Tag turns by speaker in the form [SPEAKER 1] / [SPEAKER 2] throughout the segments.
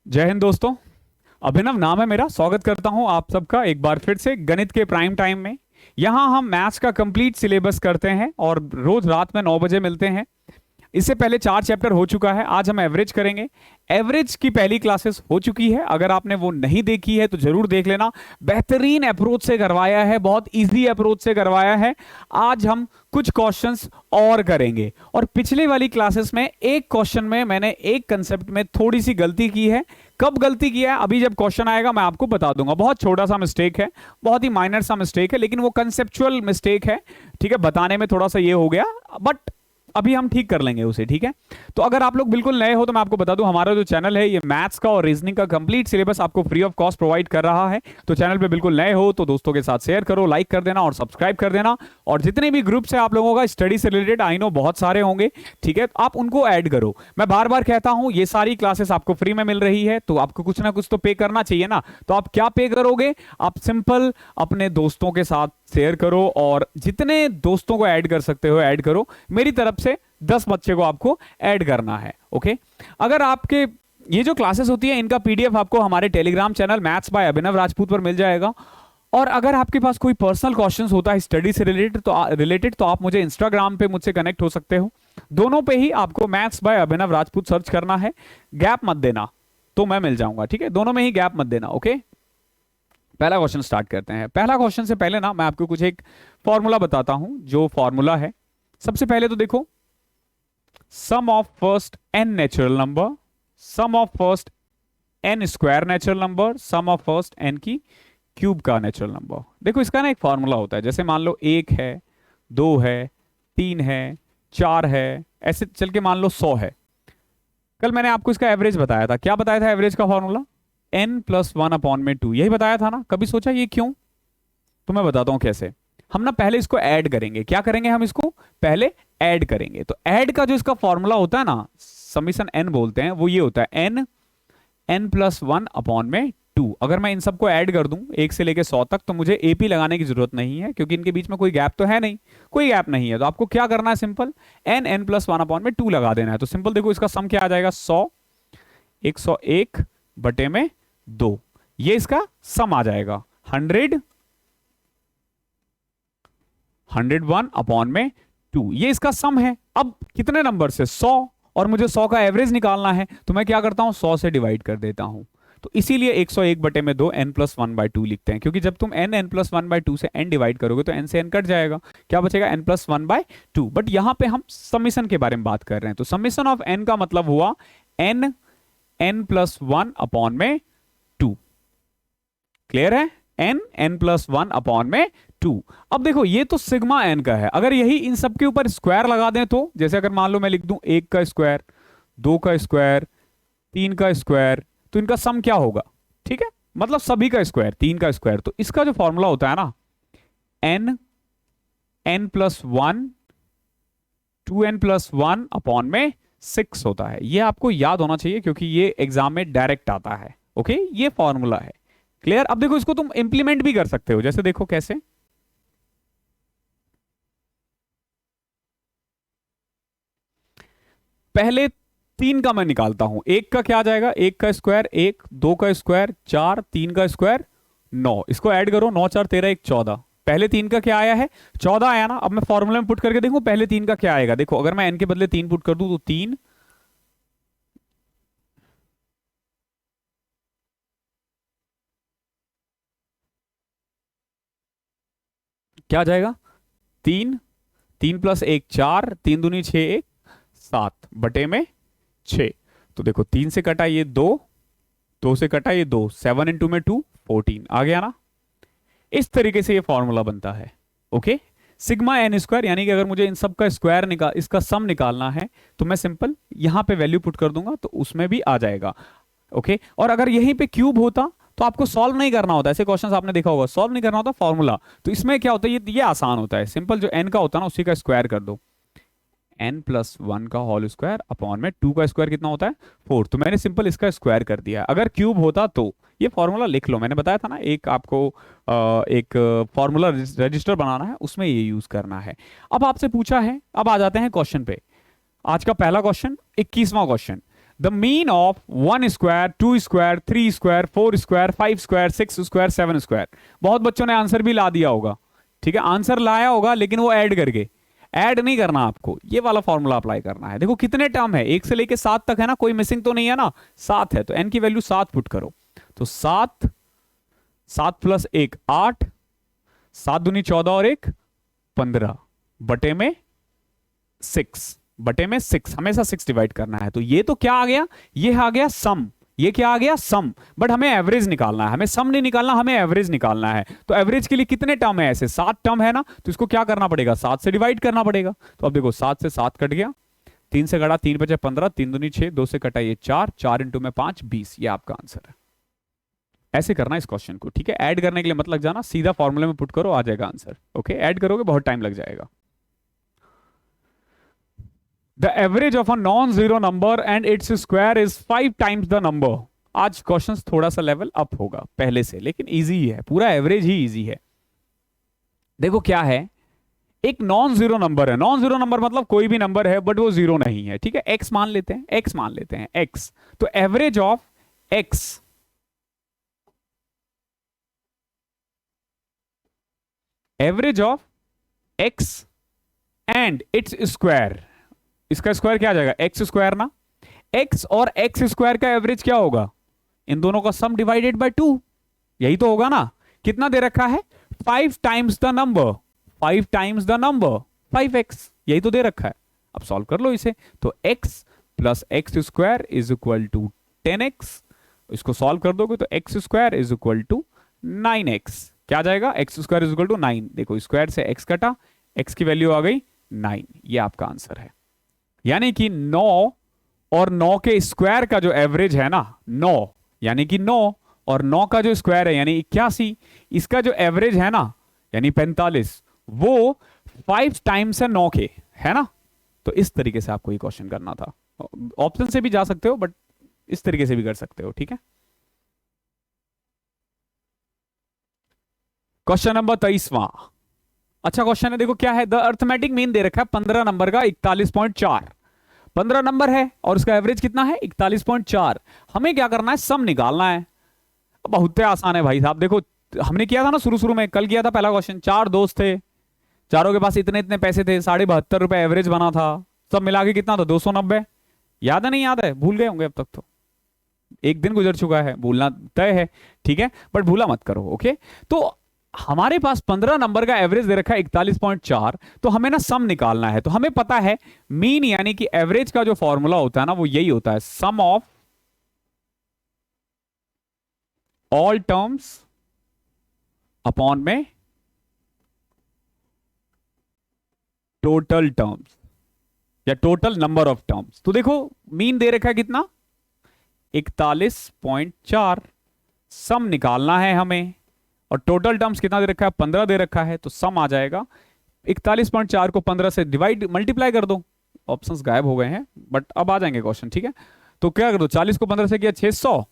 [SPEAKER 1] जय हिंद दोस्तों। अभिनव नाम है मेरा। स्वागत करता हूं आप सबका एक बार फिर से गणित के प्राइम टाइम में। यहां हम मैथ्स का कंप्लीट सिलेबस करते हैं और रोज रात में 9 बजे मिलते हैं। इससे पहले 4 चैप्टर हो चुका है, आज हम एवरेज करेंगे। एवरेज की पहली क्लासेस हो चुकी है, अगर आपने वो नहीं देखी है तो जरूर देख लेना। बेहतरीन अप्रोच से करवाया है, बहुत इजी अप्रोच से करवाया है। आज हम कुछ क्वेश्चंस और करेंगे। और पिछले वाली क्लासेस में एक क्वेश्चन में मैंने एक कंसेप्ट में थोड़ी सी गलती की है। कब गलती किया है अभी जब क्वेश्चन आएगा मैं आपको बता दूंगा। बहुत छोटा सा मिस्टेक है, बहुत ही माइनर सा मिस्टेक है, लेकिन वो कंसेप्चुअल मिस्टेक है। ठीक है, बताने में थोड़ा सा ये हो गया, बट अभी हम ठीक कर लेंगे उसे। ठीक है, तो अगर आप लोग बिल्कुल नए हो तो मैं आपको बता दूं, हमारा जो चैनल है ये मैथ्स का और रीजनिंग का कंप्लीट सिलेबस आपको फ्री ऑफ कॉस्ट प्रोवाइड कर रहा है। तो चैनल पे बिल्कुल नए हो तो दोस्तों के साथ शेयर करो, लाइक कर देना और सब्सक्राइब कर देना। और जितने भी ग्रुप्स है आप लोगों का स्टडी से रिलेटेड, आई नो बहुत सारे होंगे, ठीक है, आप उनको ऐड करो। मैं बार बार कहता हूं ये सारी क्लासेस आपको फ्री में मिल रही है तो आपको कुछ ना कुछ तो पे करना चाहिए ना। तो आप क्या पे करोगे? आप सिंपल अपने दोस्तों के साथ शेयर करो और जितने दोस्तों को ऐड कर सकते हो ऐड करो। मेरी तरफ से 10 बच्चे को आपको ऐड करना है। ओके, अगर आपके ये जो क्लासेस होती है इनका पीडीएफ आपको हमारे टेलीग्राम चैनल मैथ्स बाय अभिनव राजपूत पर मिल जाएगा। और अगर आपके पास कोई पर्सनल क्वेश्चंस होता है स्टडी से रिलेटेड तो आप मुझे इंस्टाग्राम पे मुझसे कनेक्ट हो सकते हो। दोनों पे ही आपको maths by Abhinav Rajput search करना है, गैप मत देना तो मैं मिल जाऊंगा। ठीक है, दोनों में ही गैप मत देना। ओके, पहला क्वेश्चन स्टार्ट करते हैं। पहला क्वेश्चन से पहले ना मैं आपको कुछ एक फॉर्मूला बताता हूं। जो फॉर्मूला है, सबसे पहले तो देखो, sum of first n natural number, sum of first n square natural number, sum of first n की क्यूब का नेचुरल नंबर। देखो इसका ना एक फॉर्मूला होता है, जैसे मान लो 1 है, 2 है, 3 है, 4 है, ऐसे चल के मान लो 100 है। कल मैंने आपको इसका एवरेज बताया था। क्या बताया था एवरेज का फॉर्मूला? n+1/2। यही बताया था ना? कभी सोचा ये क्यों? तो मैं बताता हूं कैसे। हम ना पहले इसको ऐड करेंगे। क्या करेंगे? हम इसको पहले ऐड करेंगे। तो ऐड का जो इसका फॉर्मूला होता है ना, समीशन n बोलते हैं, वो ये होता है n+1/2। अगर मैं इन सबको ऐड कर दूं 1 से लेके 100 तक तो मुझे एपी लगाने की जरूरत नहीं है, क्योंकि इनके बीच में कोई गैप तो है नहीं, कोई गैप नहीं है। तो आपको क्या करना है? सिंपल n+1/2 लगा देना है। तो सिंपल देखो इसका सम क्या आ जाएगा? 100, 101/2, ये इसका सम आ जाएगा। 101/2, ये इसका सम है। अब कितने नंबर से? 100, और मुझे 100 का एवरेज निकालना है तो मैं क्या करता हूं? 100 से डिवाइड कर देता हूं। तो इसीलिए 101/2 n+1/2 लिखते हैं, क्योंकि जब तुम n+1/2 से n डिवाइड करोगे तो n से n कट जाएगा, क्या बचेगा? n+1/2। बट यहां पे हम समीशन के बारे में बात कर रहे हैं, तो समीशन ऑफ n का मतलब हुआ n+1/2। क्लियर है? n+1/2। अब देखो ये तो सिग्मा n का है, अगर यही इन सब के ऊपर स्क्वायर लगा दें तो, जैसे अगर मान लो मैं लिख दूं 1 का स्क्वायर, 2 का स्क्वायर, 3 का स्क्वायर, तो इनका सम क्या होगा? ठीक है, मतलब सभी का स्क्वायर, 3 का स्क्वायर। तो इसका जो फॉर्मूला होता है ना, n+1 2n+1/6 होता है। ये आपको याद होना चाहिए क्योंकि ये एग्जाम में डायरेक्ट आता है। ओके, ये फॉर्मूला है। क्लियर? अब देखो इसको तुम इंप्लीमेंट भी कर सकते हो, जैसे देखो कैसे। पहले 3 का मैं निकालता हूं। 1 का क्या आ जाएगा? 1 का स्क्वायर 1, 2 का स्क्वायर 4, 3 का स्क्वायर 9। इसको ऐड करो, 9 4 13 1 14। पहले 3 का क्या आया है? 14 आया ना। अब मैं फॉर्मूला में पुट करके देखूं पहले 3 का क्या आएगा। देखो अगर मैं n के बदले 3 पुट कर दूं तो 3, क्या आ जाएगा? 3, 3+1 4, 3 दूनी 6 1 7/6। तो देखो 3 से कटा ये 2, 2 से कटा ये 2, 7 इंटू में 2 14 आ गया ना। इस तरीके से ये फॉर्मूला बनता है। ओके, सिग्मा n स्क्वायर, यानी कि अगर मुझे इन सब का स्क्वायर निकाल, इसका सम निकालना है तो मैं सिंपल यहां पे वैल्यू पुट कर दूंगा तो उसमें भी आ जाएगा। ओके, और अगर यहीं पे क्यूब होता तो आपको सॉल्व नहीं करना होता। ऐसे क्वेश्चंस आपने देखा होगा, सॉल्व नहीं करना होता फॉर्मूला। तो इसमें क्या होता है? ये आसान होता है। सिंपल जो n का होता है ना उसी का स्क्वायर कर दो। n+1 का होल स्क्वायर अपॉन में 2 का स्क्वायर कितना होता है? 4। तो मैंने सिंपल इसका स्क्वायर कर दिया। अगर क्यूब होता तो ये फॉर्मूला लिख लो। मैंने बताया था ना, एक आपको एक फॉर्मूला रजिस्टर बनाना है, उसमें ये यूज करना है। अब आपसे पूछा है, अब आ जाते हैं क्वेश्चन पे। आज का पहला क्वेश्चन, 21वां question. The mean of 1 square, 2 square, 3 square, 4 square, 5 square, 6 square, 7 square. बहुत बच्चों ने आंसर भी ला दिया होगा, ठीक है, आंसर लाया होगा, लेकिन वो ऐड करके, ऐड नहीं करना आपको, ये वाला फॉर्मूला अप्लाई करना है। देखो कितने टर्म है, 1 से लेके 7 तक है ना, कोई मिसिंग तो नहीं है ना, 7 है, तो n की वैल्यू 7 पुट करो। तो 7, 7 प्लस 1 8, 7 दूनी 14 और 1 15, बटे में 6, बटे में 6, हमेशा 6 डिवाइड करना है। तो ये तो क्या आ गया, ये आ गया सम, ये क्या आ गया सम, बट हमें एवरेज निकालना है, हमें सम नहीं निकालना, हमें एवरेज निकालना है। तो एवरेज के लिए कितने टर्म है, ऐसे 7 टर्म है ना, तो इसको क्या करना पड़ेगा, 7 से डिवाइड करना पड़ेगा। तो अब देखो 7 से 7 कट गया, 3 से कटा 3 बचे 15, 3 दूनी 6, 2 से कटा ये 4, 4 इंटू में 5 20, ये आपका आंसर है। ऐसे करना इस क्वेश्चन को, ठीक है, ऐड करने के लिए मत लग जाना, सीधा फॉर्मूले में पुट करो, आ जाएगा आंसर। ओके, ऐड करोगे बहुत टाइम लग जाएगा। The average of a non-zero number and its square is 5 times the number। आज क्वेश्चन थोड़ा सा लेवल अप होगा पहले से, लेकिन इजी ही है, पूरा एवरेज ही इजी है। देखो क्या है, एक नॉन जीरो नंबर है, नॉन जीरो नंबर मतलब कोई भी नंबर है बट वो जीरो नहीं है, ठीक है, एक्स मान लेते हैं, एक्स मान लेते हैं, एक्स। तो average of x, average of x and its square, इसका स्क्वायर क्या आ जाएगा, एक्स स्क्वायर ना, एक्स और एक्स स्क्वायर का एवरेज क्या होगा, इन दोनों का सम डिवाइडेड बाय 2, यही तो होगा ना। कितना दे रखा है, 5 times the number, 5 times the number 5x, यही तो दे रखा है। अब सॉल्व कर लो इसे, तो x plus x square is equal to 10x, इसको सॉल्व कर दोगे तो x square is equal to 9x, क्या आ जाएगा, x square is equal to 9, देखो स्क्वायर से x कटा, x की वैल्यू आ गई 9, ये आपका आंसर है। यानी कि 9 और 9 के स्क्वायर का जो एवरेज है ना, 9 यानी कि 9 और 9 का जो स्क्वायर है यानी 81, इसका जो एवरेज है ना यानी 45, वो 5 टाइम्स है 9 के, है ना। तो इस तरीके से आपको ये क्वेश्चन करना था, ऑप्शन से भी जा सकते हो बट इस तरीके से भी कर सकते हो, ठीक है। क्वेश्चन नंबर 23वां, अच्छा क्वेश्चन है, देखो क्या है, द अर्थमेटिक मीन दे रखा है 15 नंबर का 41.4, 15 नंबर है और उसका एवरेज कितना है 41.4, हमें क्या करना है, सम निकालना है। बहुत आसान है भाई साहब, देखो हमने किया था ना शुरू में, कल किया था पहला क्वेश्चन, 4 दोस्त थे, चारों के पास इतने इतने पैसे थे, 72.5 रुपए एवरेज बना था, सब मिला के कितना था 290, याद है नहीं याद है, भूल गए होंगे अब तक, तो एक दिन गुजर चुका है, भूलना तय है, ठीक है, बट भूला मत करो। ओके, तो हमारे पास 15 नंबर का एवरेज दे रखा है 41.4, तो हमें ना सम निकालना है। तो हमें पता है मीन यानी कि एवरेज का जो फॉर्मूला होता है ना वो यही होता है, सम ऑफ ऑल टर्म्स अपॉन में टोटल टर्म्स या टोटल नंबर ऑफ टर्म्स। तो देखो मीन दे रखा है कितना 41.4, सम निकालना है हमें, और टोटल टर्म्स कितना दे रखा है 15 दे रखा है, तो सम आ जाएगा 41.4 को 15 से डिवाइड मल्टीप्लाई कर दो, ऑप्शंस गायब हो गए हैं बट अब आ जाएंगे क्वेश्चन, ठीक है। तो क्या कर दो, 40 को 15 से किया 600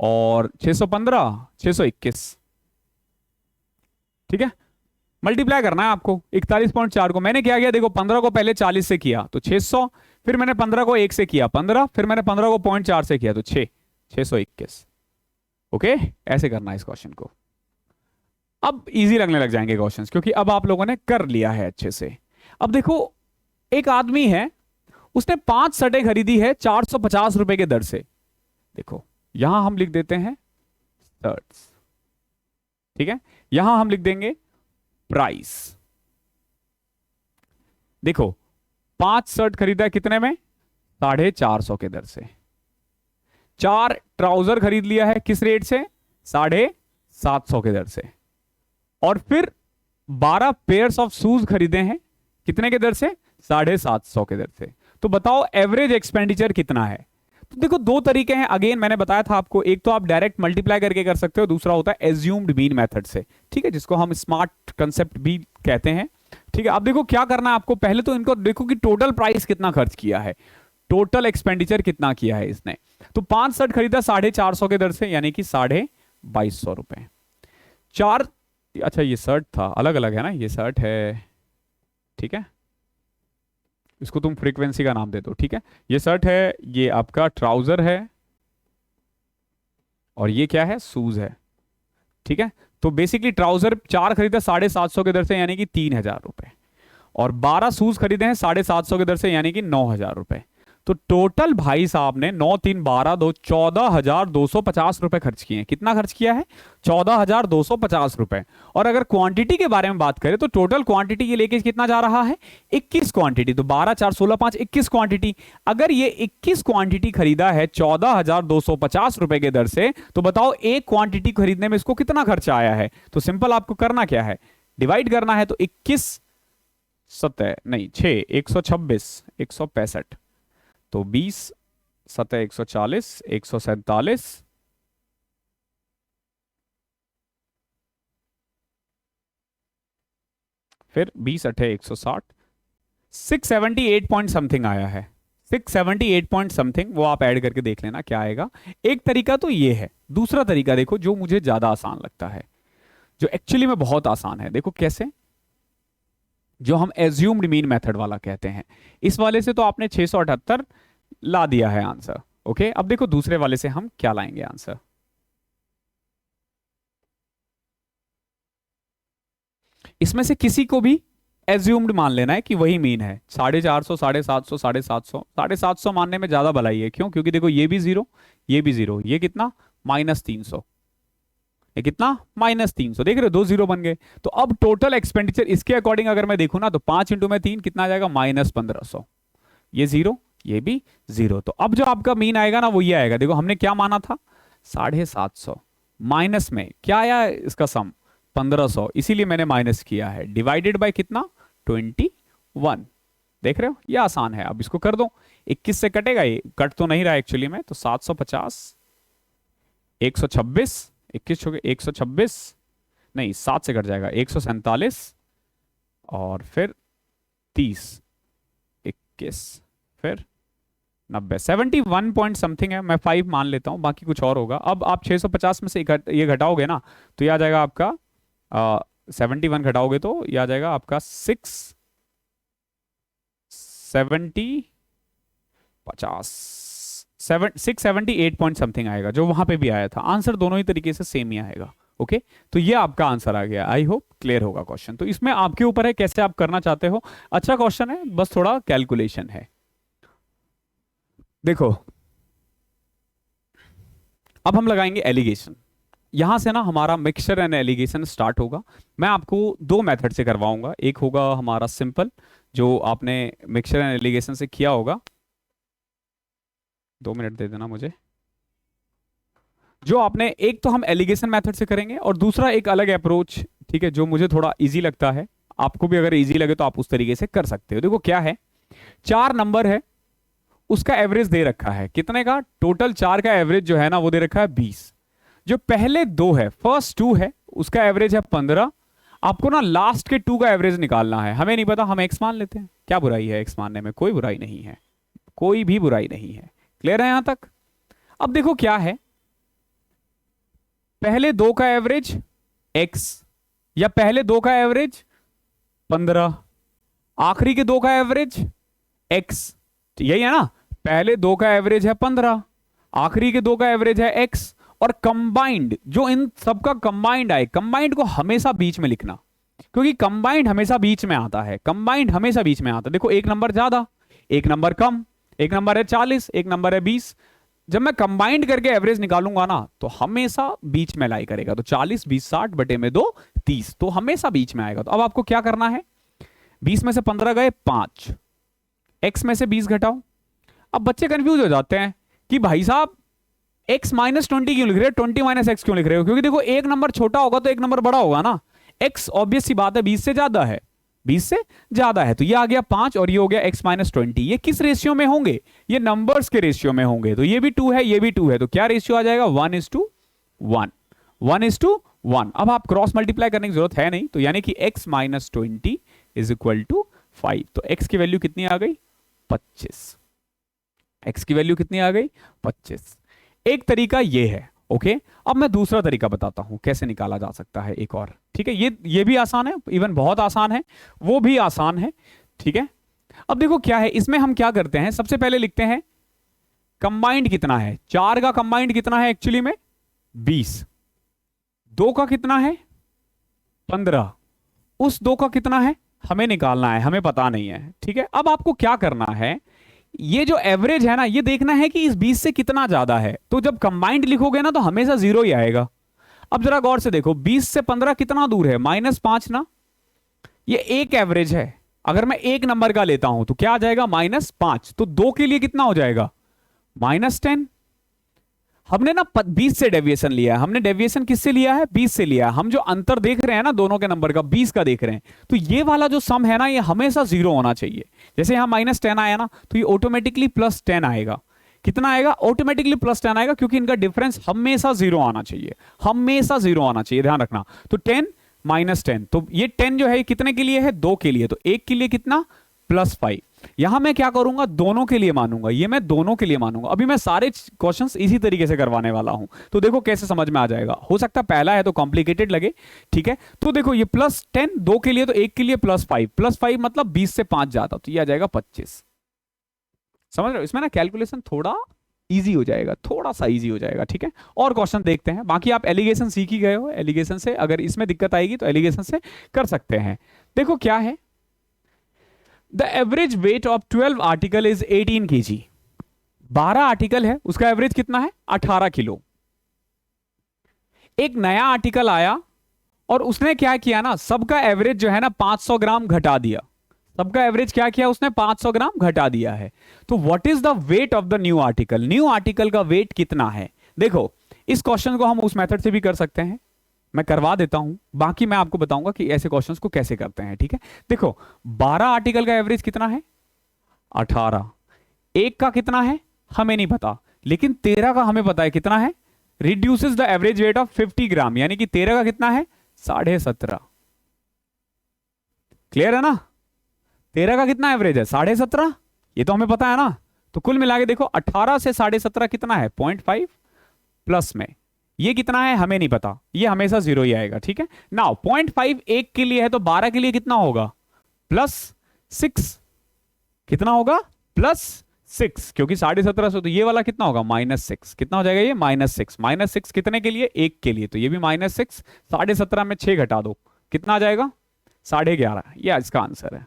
[SPEAKER 1] और 615 621, ठीक है, मल्टीप्लाई करना है आपको 41.4 को। मैंने क्या किया, देखो 15 को पहले 40 से किया तो 600, फिर मैंने 15 को 1 से किया 15, फिर मैंने 15 को 0.4 से किया तो 621। ओके, ऐसे करना है इस क्वेश्चन को। अब इजी लगने लग जाएंगे क्वेश्चंस क्योंकि अब आप लोगों ने कर लिया है अच्छे से। अब देखो एक आदमी है, उसने 5 शर्टें खरीदी है 450 रुपए के दर से। देखो यहां हम लिख देते हैं शर्ट्स, ठीक है, यहां हम लिख देंगे प्राइस। देखो 5 शर्ट खरीदा है कितने में, 450 के दर से। 4 ट्राउजर खरीद लिया है किस रेट से, 750 के दर से। और फिर 12 पेयर्स ऑफ शूज खरीदे हैं कितने के दर से, 750 के दर से। तो बताओ एवरेज एक्सपेंडिचर कितना है। तो देखो 2 तरीके हैं, अगेन मैंने बताया था आपको, एक तो आप डायरेक्ट मल्टीप्लाई करके कर सकते हो, दूसरा होता है एज्यूम्ड मीन मेथड से, ठीक है, जिसको हम स्मार्ट कंसेप्ट भी कहते हैं, ठीक है। अब देखो क्या करना है आपको, पहले तो इनको देखो कि टोटल प्राइस कितना खर्च किया है, टोटल एक्सपेंडिचर कितना किया है इसने। तो 5 शर्ट खरीदा 450 के दर से यानी कि 2250 रुपए। 4, अच्छा ये शर्ट था, अलग अलग है ना, ये शर्ट है, ठीक है, इसको तुम फ्रीक्वेंसी का नाम दे दो, ठीक है। ये शर्ट है, ये आपका ट्राउजर है, और ये क्या है, शूज है, ठीक है। तो बेसिकली ट्राउजर 4 खरीदे 750 के दर से यानी कि 3000 रुपए, और 12 शूज खरीदे हैं 750 के दर से यानी कि 9000 रुपए। तो टोटल भाई साहब ने 9 3 12 2 14,250 रुपए खर्च किए हैं। कितना खर्च किया है, 14,250 रुपए। और अगर क्वांटिटी के बारे में बात करें तो टोटल क्वांटिटी ये लेके कितना जा रहा है, 21 क्वांटिटी। तो 12 4 16 5 21 क्वांटिटी। अगर ये 21 क्वांटिटी खरीदा है 14,250 रुपए के दर से, तो बताओ एक क्वांटिटी खरीदने में इसको कितना खर्चा आया है। तो सिंपल आपको करना क्या है, डिवाइड करना है। तो 21 सतह नहीं 6 126 165, तो 20 सतह 140 147, फिर 20 अठे 160, 678 पॉइंट समथिंग आया है। 678 पॉइंट समथिंग, वो आप ऐड करके देख लेना क्या आएगा। एक तरीका तो ये है। दूसरा तरीका देखो जो मुझे ज्यादा आसान लगता है, जो एक्चुअली में बहुत आसान है। देखो कैसे, जो हम एज्यूम्ड मीन मेथड वाला कहते हैं। इस वाले से तो आपने 678 ला दिया है आंसर, ओके। अब देखो दूसरे वाले से हम क्या लाएंगे आंसर। इसमें से किसी को भी एज्यूम्ड मान लेना है कि वही मीन है। 450 750 750 750 मानने में ज्यादा भलाई है। क्यों, क्योंकि देखो ये भी जीरो, ये भी जीरो, ये कितना -300, ये कितना -300, देख रहे हो 2 जीरो बन गए। तो अब टोटल एक्सपेंडिचर इसके अकॉर्डिंग अगर मैं देखूं ना, तो 5 इंटू में 3 कितना आ जाएगा, -1500। ये जीरो, ये भी जीरो। तो अब जो आपका मीन आएगा ना वो ये आएगा। देखो हमने क्या माना था, 750, माइनस में क्या आया इसका सम 1500, इसीलिए मैंने माइनस किया है। डिवाइडेड बाय कितना, 21। देख रहे हो, ये आसान है। अब इसको कर दो, 21 से कटेगा, ये कट तो नहीं रहा एक्चुअली में। तो 750 126, 21 हो गए 126, नहीं 7 से कट जाएगा, 147, और फिर 30 21, फिर 90, 71 पॉइंट समथिंग है। मैं 5 मान लेता हूं, बाकी कुछ और होगा। अब आप 650 में से ये घटाओगे ना, तो ये आ जाएगा आपका 71 घटाओगे तो ये आ जाएगा आपका 678 पॉइंट समथिंग आएगा, जो वहां पे भी आया था। आंसर दोनों ही तरीके से सेम ही आएगा, ओके। तो ये आपका आंसर आ गया। आई होप क्लियर होगा क्वेश्चन। तो इसमें आपके ऊपर है कैसे आप करना चाहते हो। अच्छा क्वेश्चन है, बस थोड़ा कैलकुलेशन है। देखो अब हम लगाएंगे एलिगेशन। यहां से ना हमारा मिक्सचर एंड एलिगेशन स्टार्ट होगा। मैं आपको 2 मेथड से करवाऊंगा। एक होगा हमारा सिंपल, जो आपने मिक्सचर एंड एलिगेशन से किया होगा। 2 मिनट दे देना मुझे। जो आपने, एक तो हम एलिगेशन मेथड से करेंगे, और दूसरा एक अलग अप्रोच, ठीक है, जो मुझे थोड़ा इजी लगता है। आपको भी अगर इजी लगे तो आप उस तरीके से कर सकते हो। देखो क्या है, 4 नंबर है, उसका एवरेज दे रखा है कितने का, टोटल 4 का एवरेज जो है ना वो दे रखा है 20। जो पहले 2 है, फर्स्ट 2 है, उसका एवरेज है 15। आपको ना लास्ट के 2 का एवरेज निकालना है। हमें नहीं पता, हम एक्स मान लेते हैं। क्या बुराई है एक्स मानने में, कोई बुराई नहीं है, कोई भी बुराई नहीं है। क्लियर है यहां तक। अब देखो क्या है, पहले 2 का एवरेज x, या पहले 2 का एवरेज 15, आखिरी के 2 का एवरेज x, यही है ना। पहले 2 का एवरेज है 15, आखिरी के 2 का एवरेज है x, और कंबाइंड जो इन सबका कंबाइंड आए, कंबाइंड को हमेशा बीच में लिखना, क्योंकि कंबाइंड हमेशा बीच में आता है। कंबाइंड हमेशा बीच में आता है। देखो एक नंबर ज्यादा, एक नंबर कम, एक नंबर है 40, एक नंबर है 20। जब मैं कंबाइंड करके एवरेज निकालूंगा ना, तो हमेशा बीच में लाई करेगा। तो 40 20 60 बटे में 2 30, तो हमेशा बीच में आएगा। तो अब आपको क्या करना है, 20 में से 15 गए 5, x में से 20 घटाओ। अब बच्चे कंफ्यूज हो जाते हैं कि भाई साहब x -20 क्यों लिख रहे हो, 20 - x क्यों लिख रहे हो। क्योंकि देखो एक नंबर छोटा होगा तो एक नंबर बड़ा होगा ना। x ऑब्वियस सी बात है 20 से ज्यादा है, 20 से ज्यादा है। तो ये आ गया 5 और ये हो गया x -20। ये किस रेशियो में होंगे, ये नंबर्स के रेशियो में होंगे। तो ये भी 2 है, ये भी 2 है, तो क्या रेशियो आ जाएगा 1:1, 1:1। अब आप क्रॉस मल्टीप्लाई करने की जरूरत है नहीं। तो यानी कि x -20 = 5। तो x की वैल्यू कितनी आ गई, 25। x की वैल्यू कितनी आ गई, 25। एक तरीका ये है, ओके। अब मैं दूसरा तरीका बताता हूं कैसे निकाला जा सकता है, एक और, ठीक है। ये भी आसान है, इवन बहुत आसान है, वो भी आसान है, ठीक है। अब देखो क्या है, इसमें हम क्या करते हैं, सबसे पहले लिखते हैं कंबाइंड कितना है। 4 का कंबाइंड कितना है एक्चुअली में 20, 2 का कितना है 15, उस 2 का कितना है हमें निकालना है, हमें पता नहीं है। ठीक है, अब आपको क्या करना है, ये जो एवरेज है ना, ये देखना है कि इस 20 से कितना ज्यादा है। तो जब कंबाइंड लिखोगे ना तो हमेशा 0 ही आएगा। अब जरा गौर से देखो, 20 से 15 कितना दूर है, -5 ना। ये एक एवरेज है, अगर मैं एक नंबर का लेता हूं तो क्या आ जाएगा -5, तो 2 के लिए कितना हो जाएगा -10। हमने ना 20 से डेविएशन लिया है, हमने डेविएशन किससे लिया है 20 से लिया है। हम जो अंतर देख रहे हैं ना दोनों के नंबर का 20 का देख रहे हैं, तो ये वाला जो सम है ना ये हमेशा 0 होना चाहिए। जैसे यहां -10 आया ना तो ये ऑटोमेटिकली +10 आएगा। कितना आएगा ऑटोमेटिकली +10 आएगा, क्योंकि इनका डिफरेंस हमेशा 0 आना चाहिए, हमेशा 0 आना चाहिए, ध्यान रखना। तो 10 -10, तो ये 10 जो है कितने के लिए है 2 के लिए, तो 1 के लिए कितना +5। यहां मैं क्या करूंगा दोनों के लिए मानूंगा, ये मैं दोनों के लिए मानूंगा। अभी मैं सारे क्वेश्चंस इसी तरीके से करवाने वाला हूं, तो देखो कैसे समझ में आ जाएगा। हो सकता है पहला है तो कॉम्प्लिकेटेड लगे, ठीक है। तो देखो ये +10 2 के लिए, तो 1 के लिए +5 मतलब 20 से 5 जाता, तो ये आ जाएगा 25। समझ रहे हो, इसमें ना कैलकुलेशन थोड़ा इजी हो जाएगा, थोड़ा सा इजी हो जाएगा, ठीक है। और क्वेश्चन देखते हैं, बाकी आप एलिगेशन सीख ही गए हो, एलिगेशन से अगर इसमें दिक्कत आएगी तो एलिगेशन से कर सकते हैं। देखो क्या है, the average weight of 12 article is 18 kg। 12 article है, उसका एवरेज कितना है 18 किलो। एक नया आर्टिकल आया और उसने क्या किया ना, सबका एवरेज जो है ना 500 ग्राम घटा दिया। सबका एवरेज क्या किया उसने 500 ग्राम घटा दिया है। तो what is the weight of the new article, new article का वेट कितना है। देखो इस क्वेश्चन को हम उस मेथड से भी कर सकते हैं, मैं करवा देता हूं, बाकी मैं आपको बताऊंगा कि ऐसे क्वेश्चंस को कैसे करते हैं, ठीक है। देखो 12 आर्टिकल का एवरेज कितना है 18, एक का कितना है हमें नहीं पता, लेकिन 13 का हमें पता है कितना है, reduces the average weight of 50 ग्राम, यानी कि 13 का कितना है 17.5। क्लियर है ना, 13 का कितना एवरेज है 17.5, ये तो हमें पता है ना। तो कुल मिला के देखो 18 से 17.5 कितना है 0.5, प्लस में ये कितना है हमें नहीं पता, ये हमेशा 0 ही आएगा, ठीक है। नाउ 0.5 एक के लिए है, तो 12 के लिए कितना होगा +6, कितना होगा +6, क्योंकि 17.5 तो ये वाला कितना होगा -6, कितना हो जाएगा ये -6, -6 कितने के लिए एक के लिए, तो ये भी -6, 17.5 में 6 घटा दो कितना आ जाएगा 11.5, ये इसका आंसर है।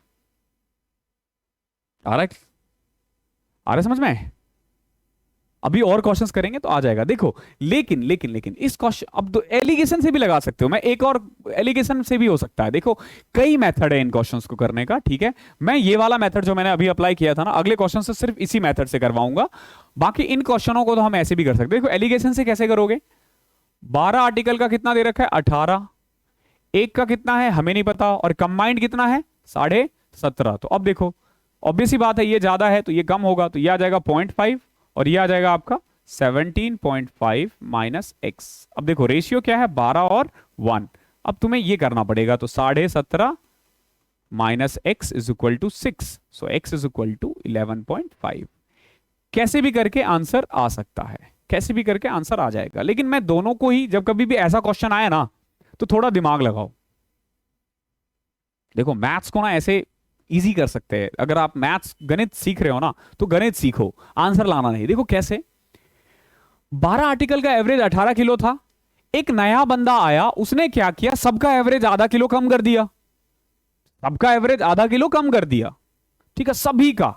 [SPEAKER 1] आ रहा है समझ में। अभी और क्वेश्चंस करेंगे तो आ जाएगा, देखो लेकिन लेकिन लेकिन इस क्वेश्चन अब तो एलिगेशन से भी लगा सकते हो, मैं एक और एलिगेशन से भी हो सकता है। देखो कई मेथड है इन क्वेश्चंस को करने का, ठीक है। मैं ये वाला मेथड जो मैंने अभी अप्लाई किया था ना, अगले क्वेश्चन से सिर्फ इसी मेथड से करवाऊंगा, बाकी इन क्वेश्चनों को तो हम ऐसे भी कर सकते हैं। देखो एलिगेशन से कैसे करोगे, 12 आर्टिकल का कितना दे रखा है 18, एक का कितना है हमें नहीं पता, और कंबाइंड कितना है 17.5। तो अब देखो ऑब्वियस ही बात है, ये ज्यादा है तो ये कम होगा, तो ये आ जाएगा 0.5 और ये आ जाएगा आपका 17.5 माइनस x। अब देखो रेशियो क्या है 12 और 1, अब तुम्हें ये करना पड़ेगा, तो 17.5 minus x is equal to 6, so x is equal to 11.5। कैसे भी करके आंसर आ सकता है, कैसे भी करके आंसर आ जाएगा, लेकिन मैं दोनों को ही, जब कभी भी ऐसा क्वेश्चन आया ना तो थोड़ा दिमाग लगाओ। देखो मैथ्स को ना ऐसे इजी कर सकते हैं, अगर आप मैथ्स गणित सीख रहे हो ना तो गणित सीखो, आंसर लाना नहीं। देखो कैसे, 12 आर्टिकल का एवरेज 18 किलो था, एक नया बंदा आया, उसने क्या किया सबका एवरेज आधा किलो कम कर दिया, सबका एवरेज आधा किलो कम कर दिया, ठीक है सभी का।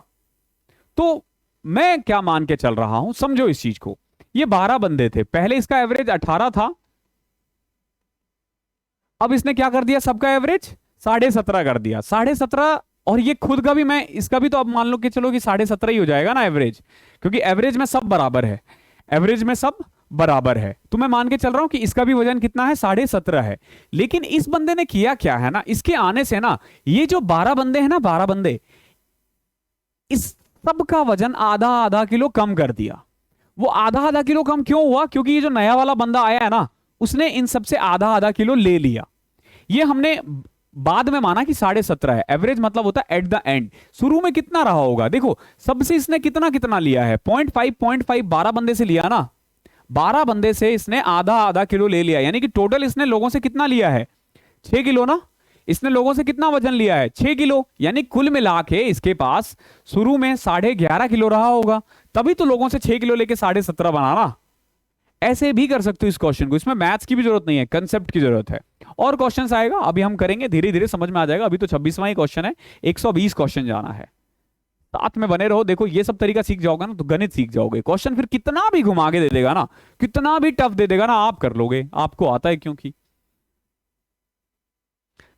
[SPEAKER 1] तो मैं क्या मान के चल रहा हूं, समझो इस चीज को, ये 12 बंदे थे, पहले इसका एवरेज 18 था, अब इसने क्या कर दिया सबका एवरेज 17.5 कर दिया, 17.5, और ये खुद का भी, मैं इसका भी तो अब मान लो कि चलो कि 17.5 ही हो जाएगा ना एवरेज, क्योंकि एवरेज में सब बराबर है, एवरेज में सब बराबर है। तो मैं मान के चल रहा हूं कि इसका भी वजन कितना है 17.5 है। लेकिन इस बंदे ने किया क्या है ना, इसके आने से ना ये जो 12 बंदे हैं ना, 12 बंदे, इस सब का वजन आधा आधा किलो कम कर दिया। वो आधा आधा किलो कम क्यों हुआ, क्योंकि ये जो नया वाला बंदा आया है ना, उसने इन सबसे आधा आधा किलो ले लिया। ये हमने बाद में माना कि 17.5 है, एवरेज मतलब होता है एट द एंड। शुरू में कितना रहा होगा, देखो सबसे इसने कितना कितना लिया है 0.5 12 बंदे से लिया ना, 12 बंदे से इसने आधा आधा किलो ले लिया, यानी कि टोटल इसने लोगों से कितना लिया है 6 किलो ना। इसने लोगों से कितना वजन लिया है? 6 किलो, यानी कुल मिला के इसके पास शुरू में 11.5 किलो रहा होगा, तभी तो लोगों से 6 किलो लेके 17.5 बनाना। ऐसे भी कर सकते हो इस क्वेश्चन को, इसमें मैथ्स की भी जरूरत नहीं है, कंसेप्ट की जरूरत है। और क्वेश्चन आएगा, अभी हम करेंगे, धीरे धीरे समझ में आ जाएगा। अभी तो 26वां ही क्वेश्चन है, 120 क्वेश्चन जाना है। साथ में बने रहो, देखो ये सब तरीका सीख जाओगे ना तो गणित सीख जाओगे। क्वेश्चन फिर कितना भी घुमा के दे देगा ना, कितना भी टफ दे देगा ना, आप कर लोगे, आपको आता है। क्योंकि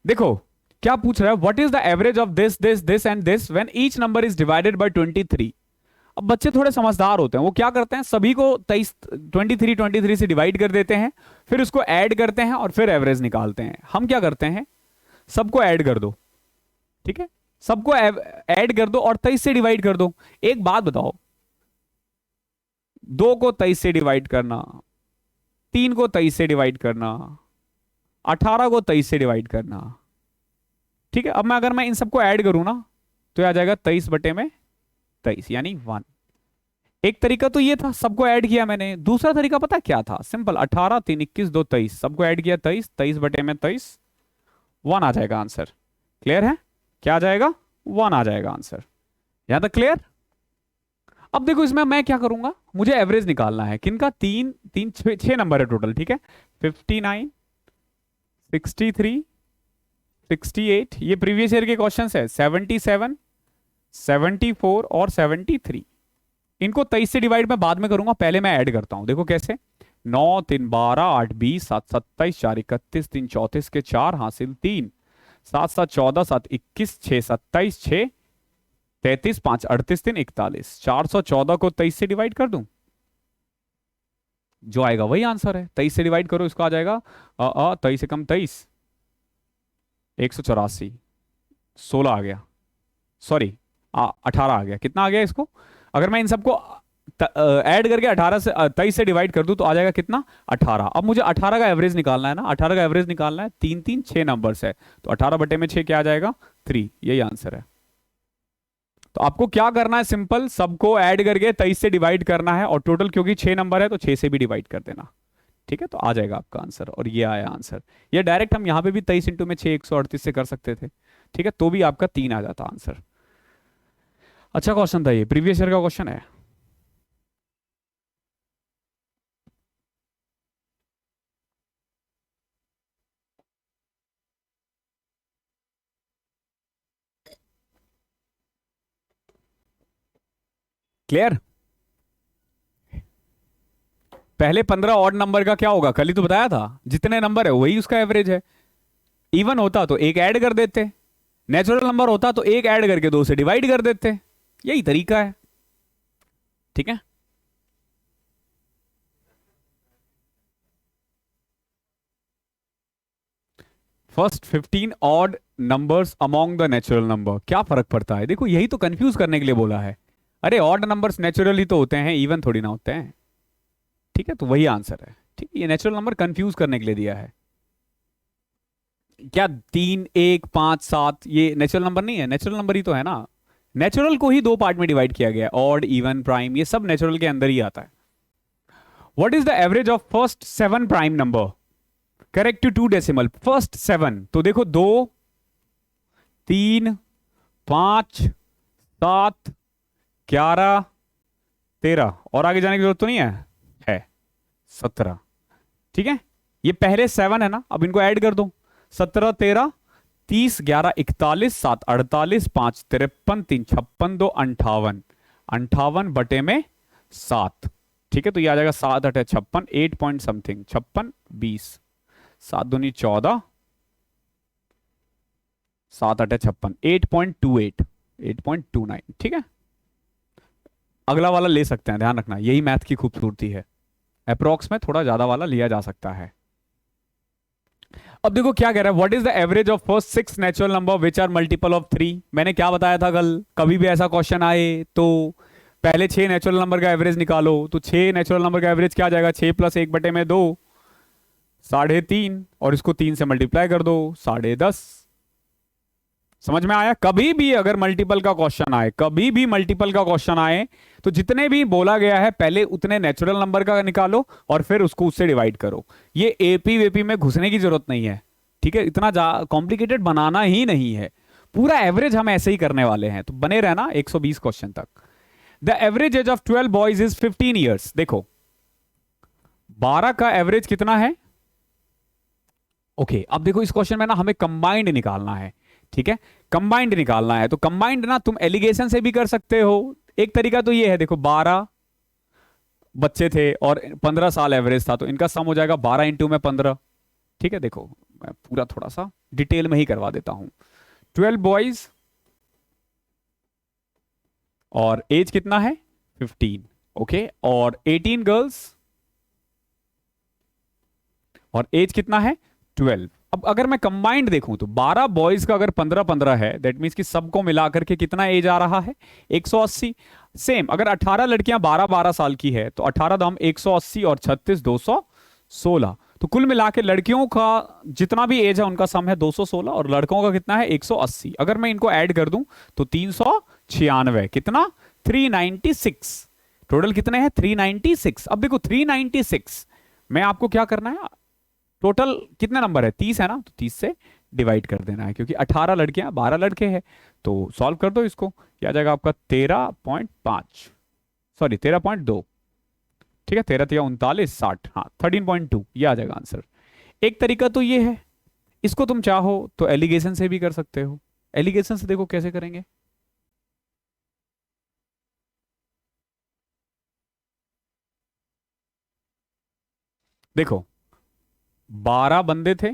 [SPEAKER 1] देखो क्या पूछ रहा है, what is the average of this this this and this when each number is divided by 23। अब बच्चे थोड़े समझदार होते हैं, वो क्या करते हैं, सभी को 23 से डिवाइड कर देते हैं, फिर उसको ऐड करते हैं और फिर एवरेज निकालते हैं। हम क्या करते हैं, सबको ऐड कर दो, ठीक है, सबको ऐड कर दो और 23 से डिवाइड कर दो। एक बात बताओ, 2 को 23 से डिवाइड करना, 3 को 23 से डिवाइड करना, 18 को 23 से डिवाइड करना, ठीक है। अब अगर मैं इन सबको ऐड करूं ना तो आ जाएगा 23/23 यानी 1। एक तरीका तो ये था, सबको ऐड किया मैंने। दूसरा तरीका पता क्या था, सिंपल, 18 3 21 2 23, सबको ऐड किया 23, 23/23 1 आ जाएगा आंसर। क्लियर है? क्या आ जाएगा? 1 आ जाएगा आंसर। यहां तक क्लियर? अब देखो इसमें मैं क्या करूंगा, मुझे एवरेज निकालना है किनका, 6 नंबर है टोटल, ठीक है। 59 63 68, ये प्रीवियस ईयर के क्वेश्चंस है, 77 74 और 73। इनको 23 से डिवाइड मैं बाद में करूंगा, पहले मैं ऐड करता हूं। देखो कैसे, 9 3 12 8 20 7 27 4 31 3 34 के 4 हासिल 3 7 7 14 7 21 6 27 6 33 5 38 3 41, 414 को 23 से डिवाइड कर दूं, जो आएगा वही आंसर है। 23 से डिवाइड करो, इसको आ जाएगा 23 से कम 23, 184, 16 आ गया, सॉरी 18 आ गया। कितना आ गया इसको, अगर मैं इन सबको ऐड करके 18 से 23 से डिवाइड कर दूं तो आ जाएगा कितना, 18। अब मुझे 18 का एवरेज निकालना है ना, 18 का एवरेज निकालना है, 3 3 6 नंबर्स है, तो 18/6 क्या आ जाएगा, 3। यही आंसर है। तो आपको क्या करना है, सिंपल, सबको ऐड करके 23 से डिवाइड करना है, और टोटल क्योंकि 6 नंबर है तो 6 से भी डिवाइड कर देना, ठीक है, तो आ जाएगा आपका आंसर। और ये आया आंसर। ये डायरेक्ट हम यहां पे भी 23 इंटू में 6 138 से कर सकते थे, ठीक है, तो भी आपका 3 आ जाता आंसर। अच्छा क्वेश्चन था ये, प्रीवियस ईयर का क्वेश्चन है। क्लियर? पहले 15 ऑड नंबर का क्या होगा, कल ही तो बताया था, जितने नंबर है वही उसका एवरेज है। इवन होता तो एक ऐड कर देते, नेचुरल नंबर होता तो एक ऐड करके 2 से डिवाइड कर देते, यही तरीका है, ठीक है। First 15 odd numbers among the natural number, क्या फर्क पड़ता है, देखो यही तो कंफ्यूज करने के लिए बोला है। अरे ऑड नंबर्स नेचुरल ही तो होते हैं, इवन थोड़ी ना होते हैं, ठीक है, तो वही आंसर है, ठीक है। ये नेचुरल नंबर कंफ्यूज करने के लिए दिया है। क्या 3 1 5 7 ये नेचुरल नंबर नहीं है? नेचुरल नंबर ही तो है ना। नेचुरल को ही 2 पार्ट में डिवाइड किया गया है, ऑड इवन प्राइम, ये सब नेचुरल के अंदर ही आता है। What is the average of first 7 prime number correct to 2 decimal, first 7, तो देखो 2 3 5 7 11 13, और आगे जाने की जरूरत तो नहीं है 17, ठीक है। ये पहले 7 है ना, अब इनको ऐड कर दो, 17 13 30 11 41 7 48 5 53 3 56 2 58, 58/7, ठीक है। तो ये आ जाएगा 7 8 56, 8 पॉइंट समथिंग, 56 20, 7 दूनी 14, 7 8 56, 8.28 8.29, ठीक है। अगला वाला ले सकते हैं, ध्यान रखना, यही मैथ की खूबसूरती है, अप्रोक्स में थोड़ा ज्यादा वाला लिया जा सकता है। अब देखो क्या कह रहा है, what is the average of first 6 natural number which are multiple of 3। मैंने क्या बताया था कल, कभी भी ऐसा क्वेश्चन आए तो पहले 6 नेचुरल नंबर का एवरेज निकालो, तो 6 नेचुरल नंबर का एवरेज क्या आ जाएगा, 6 + 1/2 3.5, और इसको 3 से मल्टीप्लाई कर दो, 10.5। समझ में आया? कभी भी अगर मल्टीपल का क्वेश्चन आए, कभी भी मल्टीपल का क्वेश्चन आए, तो जितने भी बोला गया है पहले उतने नेचुरल नंबर का निकालो और फिर उसको उससे डिवाइड करो। ये एपी वेपी में घुसने की जरूरत नहीं है, ठीक है, इतना कॉम्प्लिकेटेड बनाना ही नहीं है, पूरा एवरेज हम ऐसे ही करने वाले हैं, तो बने रहना 120 क्वेश्चन तक। The average age of 12 boys is 15 years. देखो 12 का एवरेज कितना है? ओके, अब देखो इस क्वेश्चन में ना हमें कंबाइंड निकालना है, ठीक है, कंबाइंड निकालना है। तो कंबाइंड ना तुम एलिगेशन से भी कर सकते हो। एक तरीका तो ये है, देखो 12 बच्चे थे और 15 साल एवरेज था, तो इनका सम हो जाएगा 12 इंटू में 15। ठीक है, देखो मैं पूरा थोड़ा सा डिटेल में ही करवा देता हूं। 12 बॉयज और एज कितना है 15, ओके, और 18 गर्ल्स और एज कितना है 12। अब अगर मैं कंबाइंड देखूं तो 12 बॉयज का अगर 15-15 है, दैट मींस कि सबको मिलाकर के कितना एज आ रहा है 180। सेम अगर 18 लड़कियां 12-12 साल की है तो 18 दाम 180 और 36 216, तो कुल मिला के लड़कियों का जितना भी एज है उनका सम है 216 और लड़कों का कितना है 180। अगर मैं इनको ऐड कर दूं तो 396, कितना 396, टोटल कितने हैं 396। अब देखो 396 में आपको क्या करना है, टोटल कितने नंबर है 30 है ना, तो 30 से डिवाइड कर देना है, क्योंकि 18 लड़कियां 12 लड़के हैं। तो सॉल्व कर दो इसको, क्या आ जाएगा आपका 13.5, सॉरी 13.2, ठीक है, 13 या 39 60, हाँ 13.2, ये आ जाएगा आंसर। एक तरीका तो ये है, इसको तुम चाहो तो एलिगेशन से भी कर सकते हो। एलिगेशन से देखो कैसे करेंगे। देखो 12 बंदे थे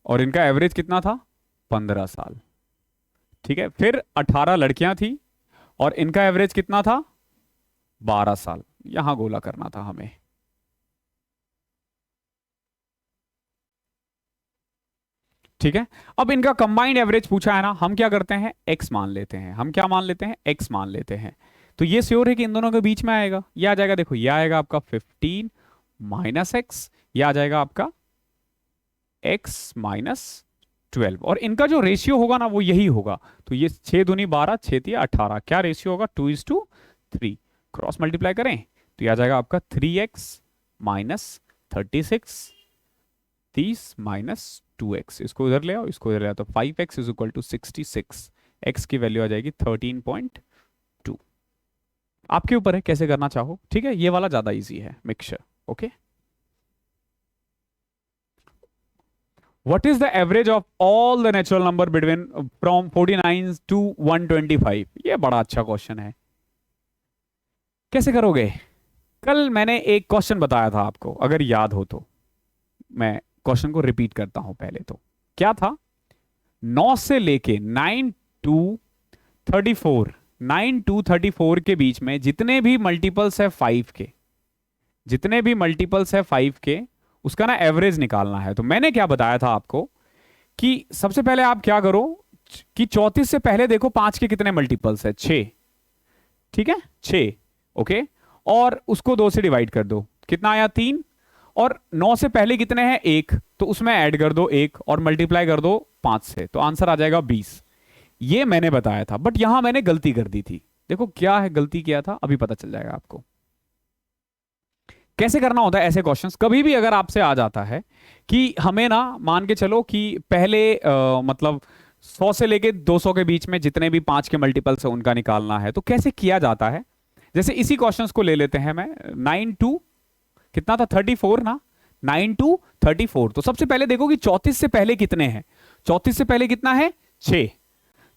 [SPEAKER 1] और इनका एवरेज कितना था 15 साल, ठीक है, फिर 18 लड़कियां थी और इनका एवरेज कितना था 12 साल, यहां गोला करना था हमें। ठीक है, अब इनका कंबाइंड एवरेज पूछा है ना, हम क्या करते हैं x मान लेते हैं, हम क्या मान लेते हैं x मान लेते हैं। तो ये श्योर है कि इन दोनों के बीच में आएगा, ये आ जाएगा, देखो ये आएगा आपका 15 माइनस एक्स, ये आ जाएगा आपका x माइनस 12, और इनका जो रेशियो होगा ना वो यही होगा। तो ये 6 दूनी 12, 6 तिया 18, क्या रेशियो होगा 2:3, क्रॉस मल्टीप्लाई करें तो ये आ जाएगा आपका 3x माइनस 36, 30 माइनस 2x, इसको इधर ले आओ, इसको इधर ले आओ, तो 5x is equal to 66, x की वैल्यू आ जाएगी 13.2। आपके ऊपर है कैसे करना चाहो, ठीक है, ये वाला ज्यादा इजी है mixture. Okay, what is the average of all the natural number between from 49 to 125? ये बड़ा अच्छा क्वेश्चन है, कैसे करोगे? कल मैंने एक क्वेश्चन बताया था आपको, अगर याद हो तो मैं क्वेश्चन को रिपीट करता हूं। पहले तो क्या था, 9 से लेके 9 टू 34, 9 टू 34 के बीच में जितने भी मल्टीपल्स है 5 के, जितने भी मल्टीपल्स है 5 के, उसका ना एवरेज निकालना है। तो मैंने क्या बताया था आपको कि सबसे पहले आप क्या करो कि 34 से पहले देखो 5 के कितने मल्टीपल्स है 6, ठीक है 6, ओके, और उसको 2 से डिवाइड कर दो, कितना आया 3, और 9 से पहले कितने हैं 1, तो उसमें ऐड कर दो 1 और मल्टीप्लाई कर दो 5 से, तो आंसर आ जाएगा 20। ये मैंने बताया था, बट यहां मैंने गलती कर दी थी। देखो क्या है गलती किया था, अभी पता चल जाएगा आपको कैसे करना होता है ऐसे क्वेश्चंस। कभी भी अगर आपसे आ जाता है कि हमें ना मान के चलो कि पहले मतलब 100 से लेके 200 के बीच में जितने भी 5 के मल्टीपल्स है उनका निकालना है, तो कैसे किया जाता है। जैसे इसी क्वेश्चंस को ले लेते हैं, मैं 9 टू कितना था 34 ना, 9 टू 34, तो सबसे पहले देखो कि 34 से पहले कितने हैं, 34 से पहले कितना है 6,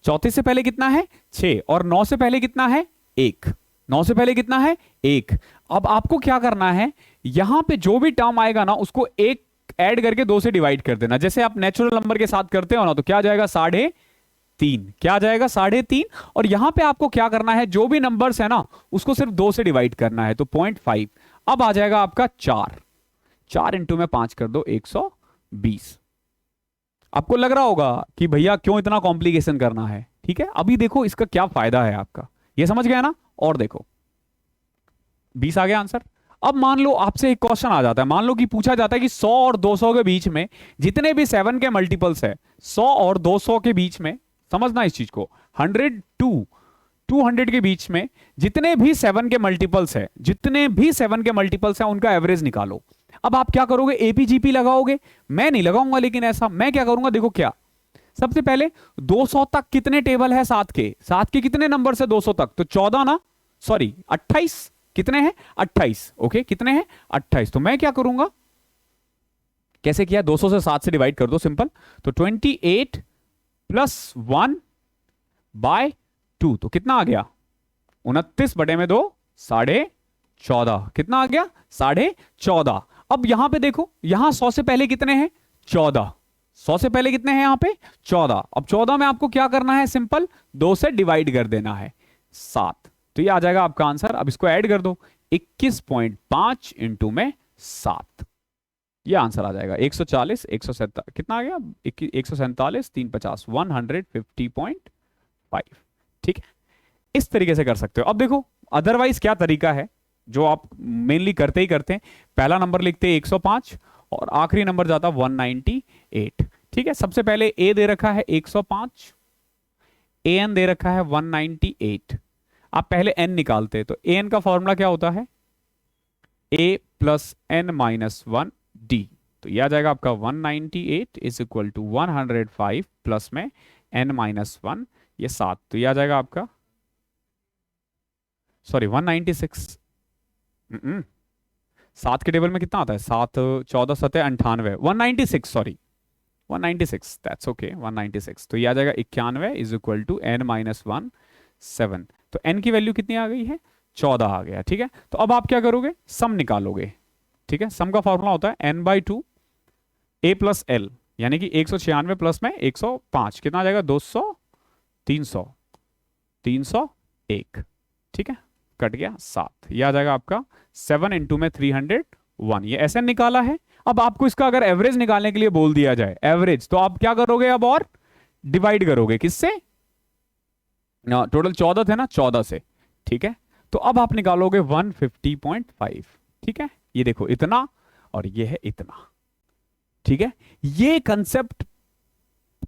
[SPEAKER 1] 34 से पहले कितना है 6, और 9 से पहले कितना है 1, 9 से पहले कितना है 1। अब आपको क्या करना है, यहां पे जो भी टर्म आएगा ना उसको 1 ऐड करके 2 से डिवाइड कर देना, जैसे आप नेचुरल नंबर के साथ करते हो ना, तो क्या आ जाएगा 3.5, क्या आ जाएगा 3.5, और यहां पे आपको क्या करना है, जो भी नंबर्स है ना उसको सिर्फ 2 से डिवाइड करना है, तो 0.5। अब आ जाएगा आपका 4 इंटू में 5 कर दो 120। आपको लग रहा होगा कि भैया क्यों इतना कॉम्प्लिकेशन करना है, ठीक है, अभी देखो इसका क्या फायदा है आपका, ये समझ गया ना। और देखो 20 आ गया आंसर। अब मान लो आपसे एक क्वेश्चन आ जाता है, मान लो कि पूछा जाता है कि 100 और 200 के बीच में जितने भी 7 के मल्टीपल्स है, 100 और 200 के बीच में, समझना इस चीज को, 100 टू 200 के बीच में जितने भी 7 के मल्टीपल्स है, जितने भी 7 के मल्टीपल्स है उनका एवरेज निकालो। अब आप क्या करोगे, एपीजीपी लगाओगे, मैं नहीं लगाऊंगा, लेकिन ऐसा मैं क्या करूंगा, देखो क्या, सबसे पहले 200 तक कितने टेबल है, 7 के कितने नंबर से 200 तक, तो 14 ना, सॉरी 28, कितने हैं 28, ओके कितने हैं 28, तो मैं क्या करूंगा, कैसे किया, 200 से 7 से डिवाइड कर दो, सिंपल, तो 28 प्लस 1 बाय 2, तो कितना आ गया 29/2 14.5, कितना आ गया 14.5। अब यहां पे देखो, यहां 100 से पहले कितने हैं 14, 100 से पहले कितने हैं यहां पे 14, अब 14 में आपको क्या करना है, सिंपल 2 से डिवाइड कर देना है 7, तो ये आ जाएगा आपका आंसर। अब इसको ऐड कर दो, 21.5 इंटू में 7, ये आंसर आ जाएगा 140, 147 कितना आ गया 147, 350 150.5, ठीक है, इस तरीके से कर सकते हो। अब देखो अदरवाइज क्या तरीका है जो आप मेनली करते ही करते हैं, पहला नंबर लिखते हैं 105 और आखिरी नंबर जाता 198, ठीक है। सबसे पहले ए दे रखा है 105, एन दे रखा है 198, आप पहले एन निकालते हैं, तो एन का फॉर्मूला क्या होता है, ए प्लस एन माइनस 1 डी, तो यह आ जाएगा आपका 198 इज इक्वल टू 105 प्लस में एन माइनस 1, ये 7, तो यह आ जाएगा आपका, सॉरी 196, 7 के टेबल में कितना आता है, 7 14 7 98, 196, सॉरी 196, दैट्स ओके 196, तो ये आ जाएगा 91 is equal to n minus 1 7, तो एन की वैल्यू कितनी आ गई है 14 आ गया, ठीक है। तो अब आप क्या करोगे, सम निकालोगे, ठीक है, सम का फॉर्मूला होता है n/2 a प्लस एल, यानी कि 196 प्लस में 105 कितना आ जाएगा 200 300 301, ठीक है, कट गया 7, ये आ जाएगा आपका 7 इंटू में 301, ये ऐसे निकाला है। अब आपको इसका अगर एवरेज निकालने के लिए बोल दिया जाए एवरेज, तो आप क्या करोगे अब, और डिवाइड करोगे किससे, टोटल 14 थे ना, 14 से, ठीक है, तो अब आप निकालोगे 150.5, ठीक है, ये देखो इतना और ये है इतना, ठीक है। ये कंसेप्ट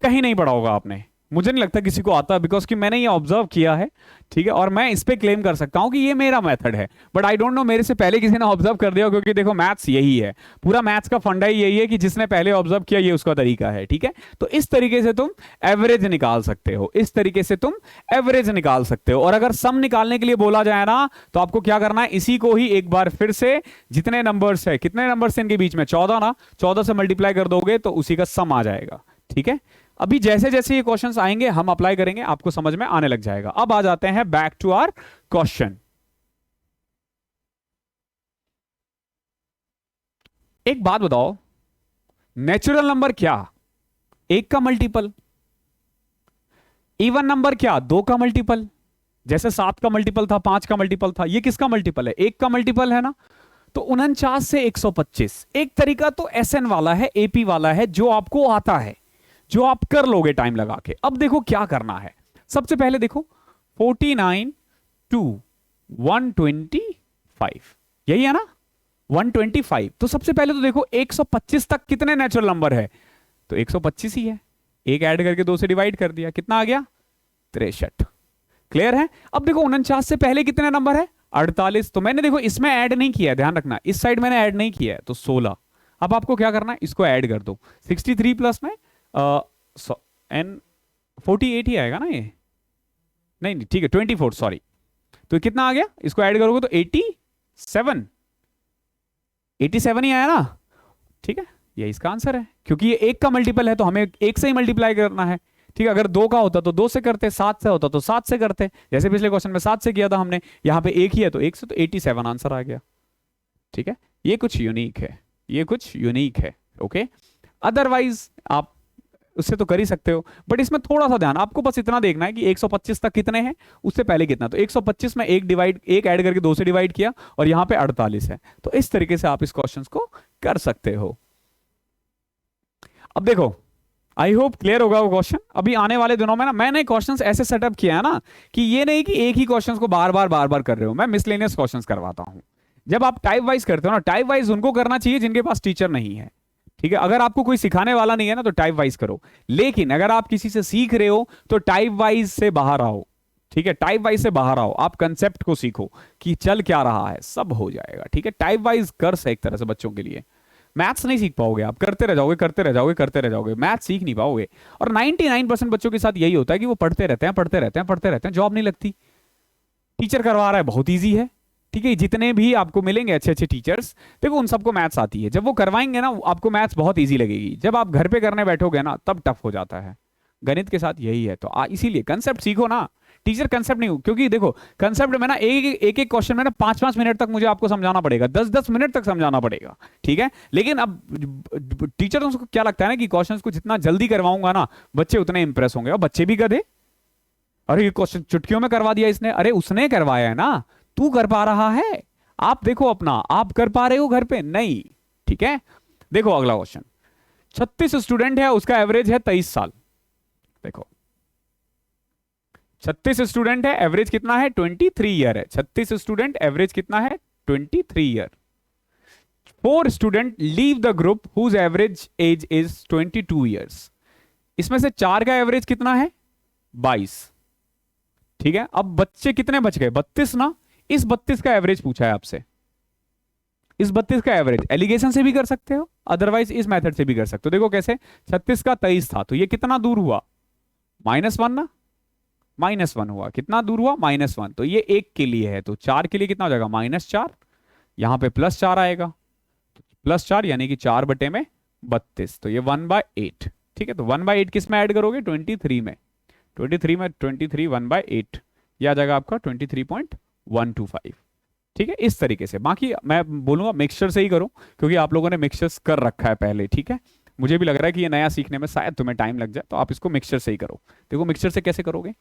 [SPEAKER 1] कहीं नहीं पढ़ा होगा आपने, मुझे नहीं लगता किसी को आता, बिकॉज कि मैंने ये ऑब्जर्व किया है, ठीक है, और मैं इस पे क्लेम कर सकता हूं कि ये मेरा मेथड है, बट आई डोंट नो मेरे से पहले किसी ने ऑब्जर्व कर दिया, क्योंकि देखो मैथ्स यही है, पूरा मैथ्स का फंडा ही यही है कि जिसने पहले ऑब्जर्व किया ये उसका तरीका है, ठीक है। तो इस तरीके से तुम एवरेज निकाल सकते हो, इस तरीके से तुम एवरेज निकाल सकते हो, और अगर सम निकालने के लिए बोला जाए ना, तो आपको क्या करना है, इसी को ही एक बार फिर से, जितने नंबर्स है, कितने नंबर्स इनके बीच में 14 ना, 14 से मल्टीप्लाई कर दोगे तो उसी का सम आ जाएगा, ठीक है। अभी जैसे जैसे ये क्वेश्चंस आएंगे हम अप्लाई करेंगे, आपको समझ में आने लग जाएगा। अब आ जाते हैं बैक टू आवर क्वेश्चन। एक बात बताओ, नेचुरल नंबर क्या, 1 का मल्टीपल, इवन नंबर क्या 2 का मल्टीपल, जैसे 7 का मल्टीपल था, 5 का मल्टीपल था, ये किसका मल्टीपल है 1 का मल्टीपल है ना, तो 49 से 125। एक तरीका तो एसएन वाला है, एपी वाला है, जो आपको आता है, जो आप कर लोगे टाइम लगा के। अब देखो क्या करना है, सबसे पहले देखो 49 to 125, यही है ना 125, तो सबसे पहले तो देखो 125 तक कितने नेचुरल नंबर है, तो 125 ही है, एक ऐड करके 2 से डिवाइड कर दिया, कितना आ गया 63, क्लियर है। अब देखो 49 से पहले कितने नंबर है 48, तो मैंने देखो इसमें ऐड नहीं किया है, ध्यान रखना, इस साइड मैंने ऐड नहीं किया है, तो 16। अब आपको क्या करना है, इसको ऐड कर दो, 63 प्लस में एन 48 ही आएगा ना, ये नहीं ठीक है 24, सॉरी, तो कितना आ गया, इसको ऐड करोगे तो 87 ही आया ना, ठीक है, ये इसका आंसर है, क्योंकि ये 1 का मल्टीपल है तो हमें 1 से ही मल्टीप्लाई करना है, ठीक है। अगर 2 का होता तो 2 से करते, 7 से होता तो 7 से करते, जैसे पिछले क्वेश्चन में 7 से किया था हमने, यहां पे 1 ही है तो 1 से, तो 87 आंसर आ गया, ठीक है। ये कुछ यूनिक है, ये कुछ यूनिक है, ओके। अदरवाइज आप उससे तो कर ही सकते हो, बट इसमें थोड़ा सा ध्यान, आपको बस इतना देखना है कि 125 तक कितने हैं, उससे पहले कितना, तो 125 में एक ऐड करके 2 से डिवाइड किया, और यहां पे 48 है, तो इस तरीके से आप इस क्वेश्चन को कर सकते हो। अब देखो आई होप क्लियर होगा वो क्वेश्चन। अभी आने वाले दिनों में ना मैंने क्वेश्चंस ऐसे सेटअप किया है ना, कि ये नहीं कि एक ही क्वेश्चंस को बार बार कर रहे हो, मैं मिसलेनियस क्वेश्चंस करवाता हूं। जब आप टाइप वाइज करते हो ना, टाइप वाइज उनको करना चाहिए जिनके पास टीचर नहीं है, ठीक है। अगर आपको कोई सिखाने वाला नहीं है ना, तो टाइप वाइज करो, लेकिन अगर आप किसी से सीख रहे हो तो टाइप वाइज से बाहर आओ, ठीक है, टाइप वाइज से बाहर आओ, आप कंसेप्ट को सीखो कि चल क्या रहा है, सब हो जाएगा, ठीक है। टाइप वाइज कर से एक तरह से बच्चों के लिए, मैथ्स नहीं सीख पाओगे, आप करते रह जाओगे करते रह जाओगे करते रह जाओगे, मैथ्स सीख नहीं पाओगे। और 99% बच्चों के साथ यही होता है कि वो पढ़ते रहते हैं पढ़ते रहते हैं पढ़ते रहते हैं, जॉब नहीं लगती। टीचर करवा रहा है, बहुत ईजी है, ठीक है। जितने भी आपको मिलेंगे अच्छे अच्छे टीचर्स, देखो उन सबको मैथ्स आती है, जब वो करवाएंगे ना आपको मैथ्स बहुत ईजी लगेगी। जब आप घर पे करने बैठोगे ना तब टफ हो जाता है। गणित के साथ यही है, तो इसीलिए कंसेप्ट सीखो ना। टीचर कंसेप्ट नहीं, क्योंकि देखो कंसेप्ट में ना एक एक क्वेश्चन में ना 5-5 मिनट तक मुझे आपको समझाना पड़ेगा, 10-10 मिनट तक समझाना पड़ेगा, ठीक है। लेकिन अब टीचर को क्या लगता है ना कि क्वेश्चंस को जितना जल्दी करवाऊंगा ना बच्चे उतने इंप्रेस होंगे, और बच्चे भी गधे, अरे ये क्वेश्चन चुटकियों में करवा दिया इसने, अरे उसने करवाया है ना, तू कर पा रहा है, आप देखो अपना, आप कर पा रहे हो घर पे नहीं, ठीक है। देखो अगला क्वेश्चन, 36 स्टूडेंट है, उसका एवरेज है 23 साल। देखो 36 स्टूडेंट है, एवरेज कितना है 23 ईयर है। 36 स्टूडेंट, एवरेज कितना है 23 year. 4 student leave the group whose average age is 22 years. इसमें से 4 का एवरेज कितना है 22, ठीक है। अब बच्चे कितने बच गए 32 ना, इस 32 का एवरेज पूछा है आपसे। इस 32 का एवरेज एलिगेशन से भी कर सकते हो, अदरवाइज इस मेथड से भी कर सकते हो। देखो कैसे, 36 का 23 था, तो ये कितना दूर हुआ -1 ना, -1 हुआ, कितना दूर हुआ -1, तो ये 1 के लिए है, तो 4 के लिए कितना हो जाएगा -4, यहां पे +4 आएगा, +4 यानी कि 4/32, तो ये 1/8, ठीक है। तो 1/8 किस में ऐड करोगे 23 में, 23 में 23 1/8, यह आ जाएगा आपका 23.125, ठीक है। इस तरीके से, बाकी मैं बोलूंगा मिक्सचर से ही करो, क्योंकि आप लोगों ने मिक्सचर्स कर रखा है पहले, ठीक है। मुझे भी लग रहा है कि ये नया सीखने में शायद तुम्हें टाइम लग जाए, तो आप इसको मिक्सचर से ही करो। देखो मिक्सचर से कैसे करोगे,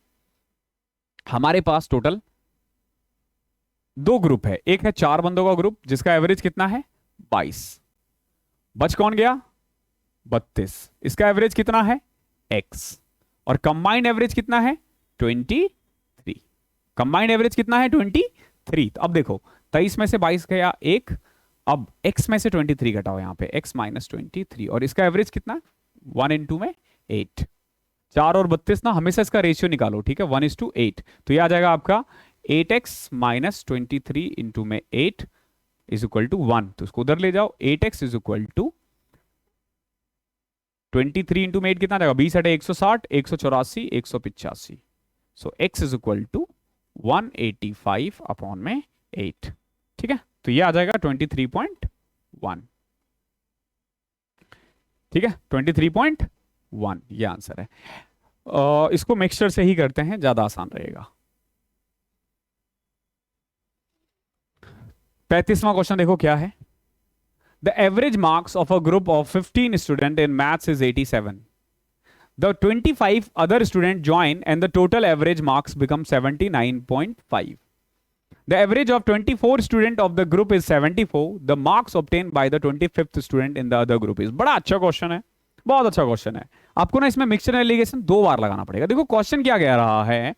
[SPEAKER 1] हमारे पास टोटल 2 ग्रुप है, एक है 4 बंदों का ग्रुप जिसका एवरेज कितना है 22, बच कौन गया 32, इसका एवरेज कितना है x, और कंबाइंड एवरेज कितना है 23, कंबाइंड एवरेज कितना है 23। तो अब देखो 23 में से 22 गया 1, अब x में से 23 घटाओ, यहां पे x - 23, और इसका एवरेज कितना 1 × में 8, 4 और 32 ना, हमेशा इसका रेशियो निकालो, ठीक है 1:8, तो ये आ जाएगा आपका 8x - 23 × में 8 = 1, तो इसको उधर ले जाओ, 8x = 23 × में 8 कितना आ जाएगा 20 × 8 160, 184, 185, सो x = 185/8, ठीक है। तो ये आ जाएगा 23.1, ठीक है 23.1, ये आंसर है। इसको मिक्सचर से ही करते हैं, ज्यादा आसान रहेगा। 35वां क्वेश्चन देखो क्या है, the average marks of a group of 15 student in maths is 87, the 25 other students join and the total average marks become 79.5. The average of 24 student of the group is 74. The marks obtained by the 25th student in the other group is। बड़ा अच्छा question है, बहुत अच्छा question है। आपको ना इसमें mixture allegation 2 बार लगाना पड़ेगा। देखो क्वेश्चन क्या कह रहा है,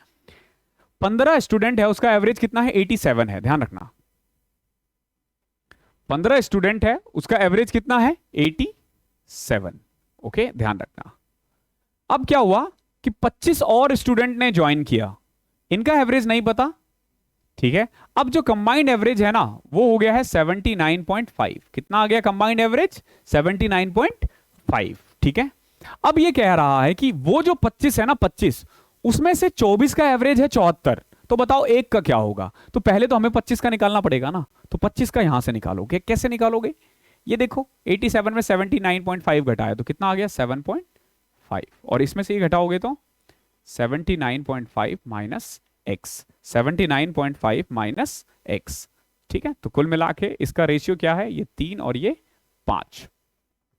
[SPEAKER 1] 15 स्टूडेंट है, उसका एवरेज कितना है 87 है, ध्यान रखना 15 स्टूडेंट है, उसका एवरेज कितना है 87, ओके ध्यान रखना। अब क्या हुआ कि 25 और स्टूडेंट ने ज्वाइन किया, इनका एवरेज नहीं पता, ठीक है। अब जो कंबाइंड एवरेज है ना वो हो गया है 79.5, कितना आ गया कंबाइंड एवरेज 79.5, ठीक है। अब ये कह रहा है कि वो जो 25 है ना 25, उसमें से 24 का एवरेज है 74, तो बताओ एक का क्या होगा। तो पहले तो हमें 25 का निकालना पड़ेगा ना, तो 25 का यहां से निकालोगे, कैसे निकालोगे, ये देखो 87 में 79.5 घटाया तो कितना आ गया 7.5, और इसमें से ये घटाओगे तो 79.5 माइनस x, 79.5 माइनस x, ठीक है। तो कुल मिला के इसका रेशियो क्या है, ये 3 और ये 5,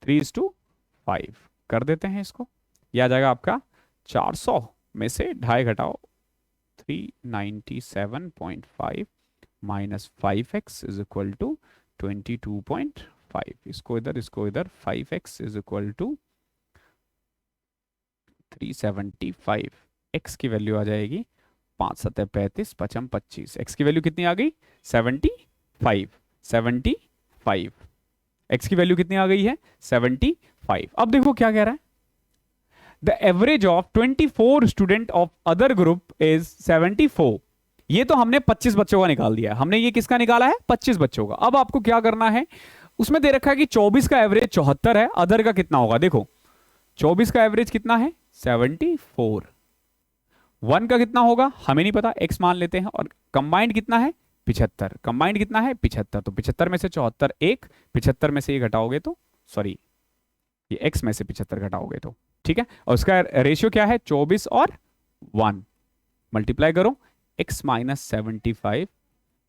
[SPEAKER 1] 3:5 कर देते हैं इसको, यह आ जाएगा आपका 400 में से 2.5 घटाओ 397.5 minus 5x is equal to 22.5, इसको इधर 5x is equal to 375, x की वैल्यू आ जाएगी 5 × 7 = 35, 5 × 25, x की वैल्यू कितनी आ गई 75, x की वैल्यू कितनी आ गई है 75। अब देखो क्या कह रहा है, the average of 24 student of other group is 74, ये तो हमने 25 बच्चों का निकाल दिया है, हमने ये किसका निकाला है 25 बच्चों का। अब आपको क्या करना है, उसमें दे रखा है कि 24 का एवरेज 74 है, अदर का कितना होगा? देखो 24 का एवरेज कितना है? 74। 1 का कितना होगा हमें नहीं पता, x मान लेते हैं। और कंबाइंड कितना है? 75। कंबाइंड कितना है? 75। तो 75 में से 74 एक, 75 में से ये घटाओगे तो, सॉरी ये x में से 75 घटाओगे तो, ठीक है। और उसका रेशियो क्या है? 24 और 1 मल्टीप्लाई करो, x minus 75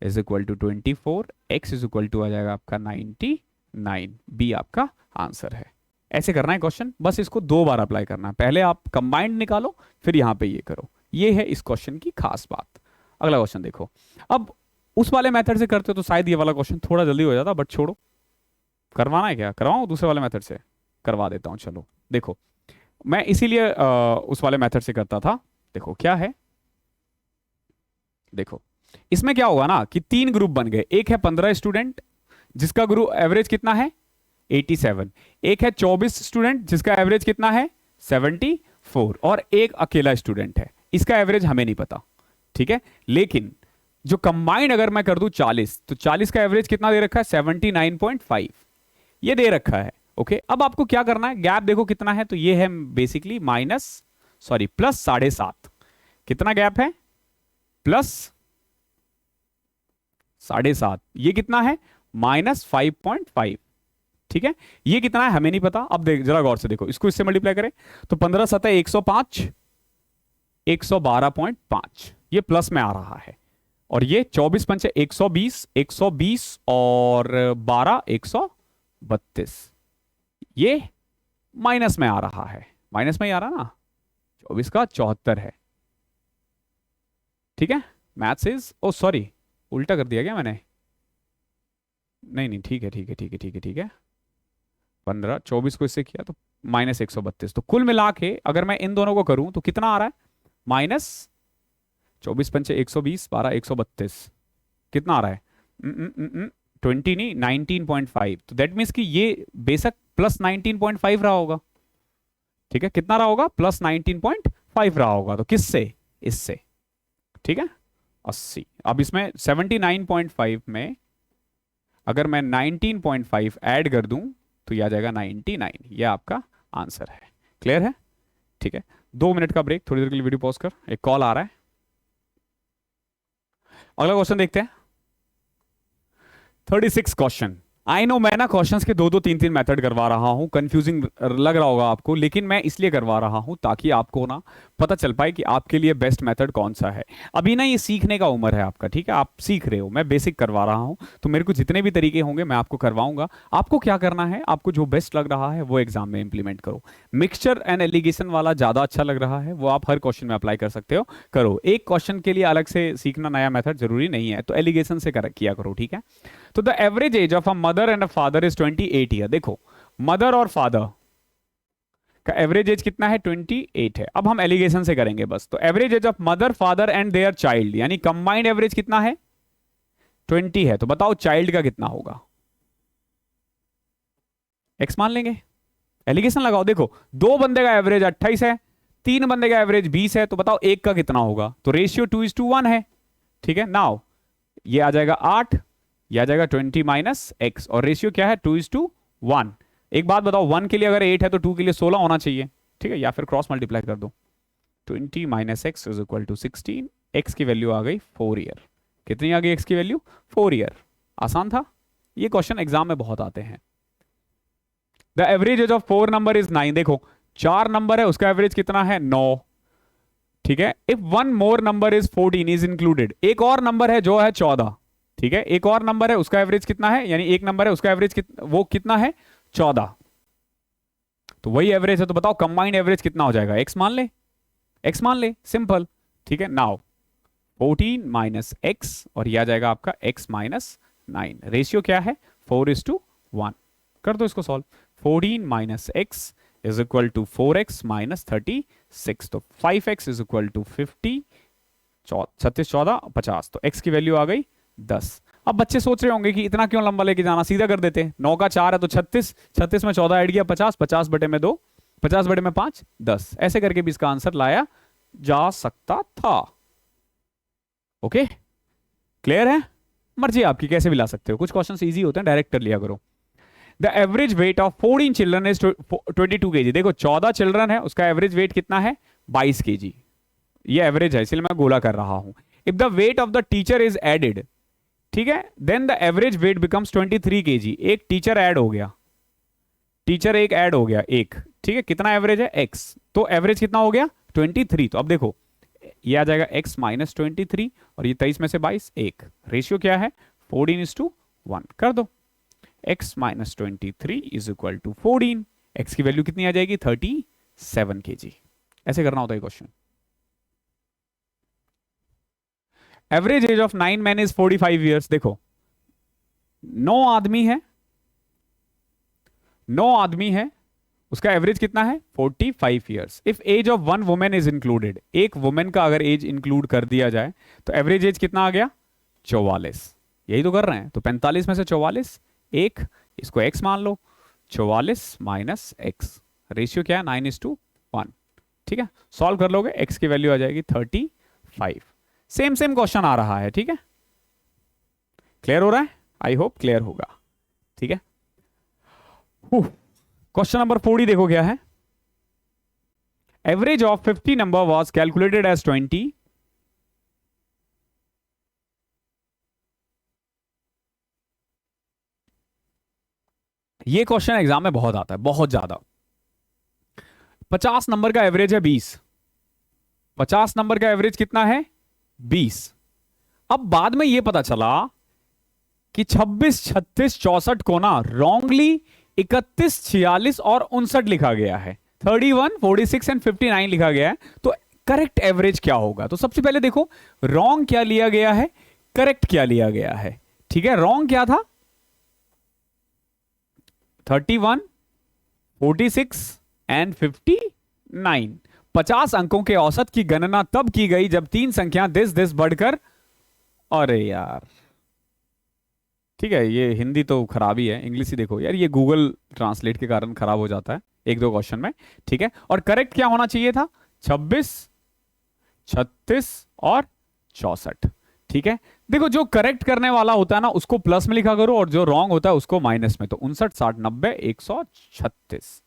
[SPEAKER 1] is equal to 24, x is equal to आ जाएगा आपका 99। बी आपका आंसर है। ऐसे करना है क्वेश्चन, बस इसको 2 बार अप्लाई करना है। पहले आप कंबाइंड निकालो, फिर यहां पे ये करो। ये है इस क्वेश्चन की खास बात। अगला क्वेश्चन देखो। अब उस वाले मेथड से करते हो तो शायद ये वाला क्वेश्चन थोड़ा जल्दी हो जाता, बट छोड़ो, करवाना है क्या? करवाऊं दूसरे वाले मेथड से? करवा देता हूं। चलो देखो, मैं इसीलिए उस वाले मेथड से करता था। देखो क्या है, देखो इसमें क्या होगा ना कि 3 ग्रुप बन गए। एक है 15 स्टूडेंट जिसका ग्रुप एवरेज कितना है? 87। एक है 24 स्टूडेंट जिसका एवरेज कितना है? 74। और एक अकेला स्टूडेंट है, इसका एवरेज हमें नहीं पता, ठीक है। लेकिन जो कंबाइंड अगर मैं कर दूं 40, तो 40 का एवरेज कितना दे रखा है? 79.5 ये दे रखा है। ओके, अब आपको क्या करना है? गैप देखो कितना है, तो ये है बेसिकली प्लस 7.5। कितना गैप है? प्लस 7.5। ये कितना है? -5.5, ठीक है। ये कितना है हमें नहीं पता। अब देख जरा गौर से देखो, इसको इससे मल्टीप्लाई करें तो 15 7 105, 112.5 ये प्लस में आ रहा है। और ये 24 पंचे 120, 120 और 12 132, ये माइनस में आ रहा है। माइनस में ही आ रहा ना, 24 का 74 है, ठीक है। मैथ्स इज, ओ सॉरी उल्टा कर दिया क्या मैंने? नहीं नहीं, ठीक है ठीक है ठीक है ठीक है ठीक है। 15 24 को इससे किया तो -132। तो कुल मिला के अगर मैं इन दोनों को करूं तो कितना आ रहा है? माइनस 24 पंचे 120, 12 132, कितना आ रहा है? 20 नहीं, 19.5। तो दैट मीन्स कि ये बेशक प्लस 19.5 रहा होगा, ठीक है। कितना रहा होगा? प्लस 19.5 रहा होगा। तो किससे? इससे, ठीक है, 80। अब इसमें 79.5 में अगर मैं 19.5 ऐड कर दूं तो यह आ जाएगा 99। ये आपका आंसर है। क्लियर है? ठीक है, 2 मिनट का ब्रेक, थोड़ी देर के लिए वीडियो पॉज कर, एक कॉल आ रहा है। अगला क्वेश्चन देखते हैं। 36 क्वेश्चन। आई नो मैं ना क्वेश्चंस के 2 3 मेथड करवा रहा हूं, कंफ्यूजिंग लग रहा होगा आपको, लेकिन मैं इसलिए करवा रहा हूं ताकि आपको ना पता चल पाए कि आपके लिए बेस्ट मेथड कौन सा है। अभी ना ये सीखने का उम्र है आपका, ठीक है, आप सीख रहे हो, मैं बेसिक करवा रहा हूं, तो मेरे को जितने भी तरीके होंगे मैं आपको करवाऊंगा। आपको क्या करना है? आपको जो बेस्ट लग रहा है वो एग्जाम में इंप्लीमेंट करो। मिक्सचर एंड एलिगेशन वाला ज्यादा अच्छा लग रहा है, वो आप हर क्वेश्चन में अप्लाई कर सकते हो, करो। एक क्वेश्चन के लिए अलग से सीखना नया मेथड जरूरी नहीं है, तो एलिगेशन से किया करो, ठीक है। तो the average age of a mother and a father is 28 year. देखो मदर और फादर का एवरेज एज कितना है? 28 है। अब हम एलिगेशन से करेंगे बस। तो average age of mother father and their child, यानी कंबाइंड एवरेज कितना है? 20 है। तो बताओ चाइल्ड का कितना होगा? एक्स मान लेंगे, एलिगेशन लगाओ। देखो 2 बंदे का एवरेज 28 है, 3 बंदे का एवरेज 20 है, तो बताओ एक का कितना होगा? तो रेशियो 2:1 है, ठीक है। नाउ ये आ जाएगा 8, यह आ जाएगा 20 माइनस एक्स, और रेशियो क्या है? 2:1। एक बात बताओ, 1 के लिए अगर 8 है तो 2 के लिए 16 होना चाहिए, ठीक है, या फिर क्रॉस मल्टीप्लाई कर दो। 20 minus x is equal to 16। X की वैल्यू आ गई 4 ईयर। कितनी आ गई एक्स की वैल्यू? 4 ईयर। आसान था, ये क्वेश्चन एग्जाम में बहुत आते हैं। The average age of 4 number is 9। देखो 4 नंबर है, उसका एवरेज कितना है? 9, ठीक है। If 1 more number is 14 is included, एक और नंबर है जो है 14, ठीक है, एक और नंबर है उसका एवरेज कितना है? यानी एक नंबर है उसका एवरेज वो कितना है? 14। तो वही एवरेज है, तो बताओ कंबाइंड एवरेज कितना हो जाएगा? एक्स मान ले, एक्स मान ले, सिंपल, ठीक है। नाउ 14 माइनस एक्स, और यह आ जाएगा आपका x माइनस 9। रेशियो क्या है? 4:1। कर दो इसको solve. 14 minus x is equal to 4x minus 36। तो 5x इज इक्वल टू 50, 36 14 50, तो x की वैल्यू आ गई 10। अब बच्चे सोच रहे होंगे कि इतना क्यों लंबा लेके जाना, सीधा कर देते हैं। 9 का 4 है तो 36, 36 में 14 ऐड किया 50, 50 बटे में 2, 50 बटे में 5 10। ऐसे करके भी इसका आंसर लाया जा सकता था। ओके, क्लियर है? मर्जी आपकी, कैसे भी ला सकते हो। कुछ क्वेश्चन इजी होते हैं, डायरेक्ट कर लिया करो। The average weight of 14 children is 22 kg। देखो 14 चिल्ड्रन है, उसका एवरेज वेट कितना है? 22 kg। ये एवरेज है, इसलिए मैं गोला कर रहा हूं। If the weight of the teacher is added, ठीक है, then the average weight becomes 23 kg। एक टीचर ऐड हो गया, टीचर एक ऐड हो गया एक, ठीक है, कितना एवरेज है? x। तो एवरेज कितना हो गया? 23। तो अब देखो ये आ जाएगा x माइनस 23 और ये 23 में से 22, एक रेशियो क्या है? 14:1 कर दो। x minus 23 is equal to 14। x की वैल्यू कितनी आ जाएगी? 37 kg। ऐसे करना होता है question. Average age of 9 men is 45 years। देखो 9 आदमी है, 9 आदमी है, उसका एवरेज कितना है? 45 years। If age of 1 women is included, एक वुमेन का अगर एज इंक्लूड कर दिया जाए तो एवरेज एज कितना आ गया? 44। यही तो कर रहे हैं। तो 45 में से 44, एक, इसको x मान लो, 44 माइनस x, रेशियो क्या है? 9:1। ठीक है, सॉल्व कर लोगे, x की वैल्यू आ जाएगी 35। सेम सेम क्वेश्चन आ रहा है, ठीक है, क्लियर हो रहा है? आई होप क्लियर होगा, ठीक है। क्वेश्चन नंबर 40 देखो क्या है। Average of 50 number was calculated as 20। ये क्वेश्चन एग्जाम में बहुत आता है, बहुत ज्यादा। 50 नंबर का एवरेज है 20। 50 नंबर का एवरेज कितना है? 20। अब बाद में ये पता चला कि 26, 36, 64 को ना रॉन्गली 31, 46 और 59 लिखा गया है। 31, 46 एंड 59 लिखा गया है। तो करेक्ट एवरेज क्या होगा? तो सबसे पहले देखो रॉन्ग क्या लिया गया है, करेक्ट क्या लिया गया है। ठीक है, रॉन्ग क्या था? 31, 46 एंड 59। 50 अंकों के औसत की गणना तब की गई जब तीन संख्या दिस बढ़कर, अरे यार ठीक है, ये हिंदी तो खराब ही है, इंग्लिश ही देखो यार, ये गूगल ट्रांसलेट के कारण खराब हो जाता है एक दो क्वेश्चन में। ठीक है, और करेक्ट क्या होना चाहिए था? 26, 36 और 64। ठीक है, देखो जो करेक्ट करने वाला होता है ना उसको प्लस में लिखा करो और जो रॉन्ग होता है उसको माइनस में। तो 59, 60, 90, 136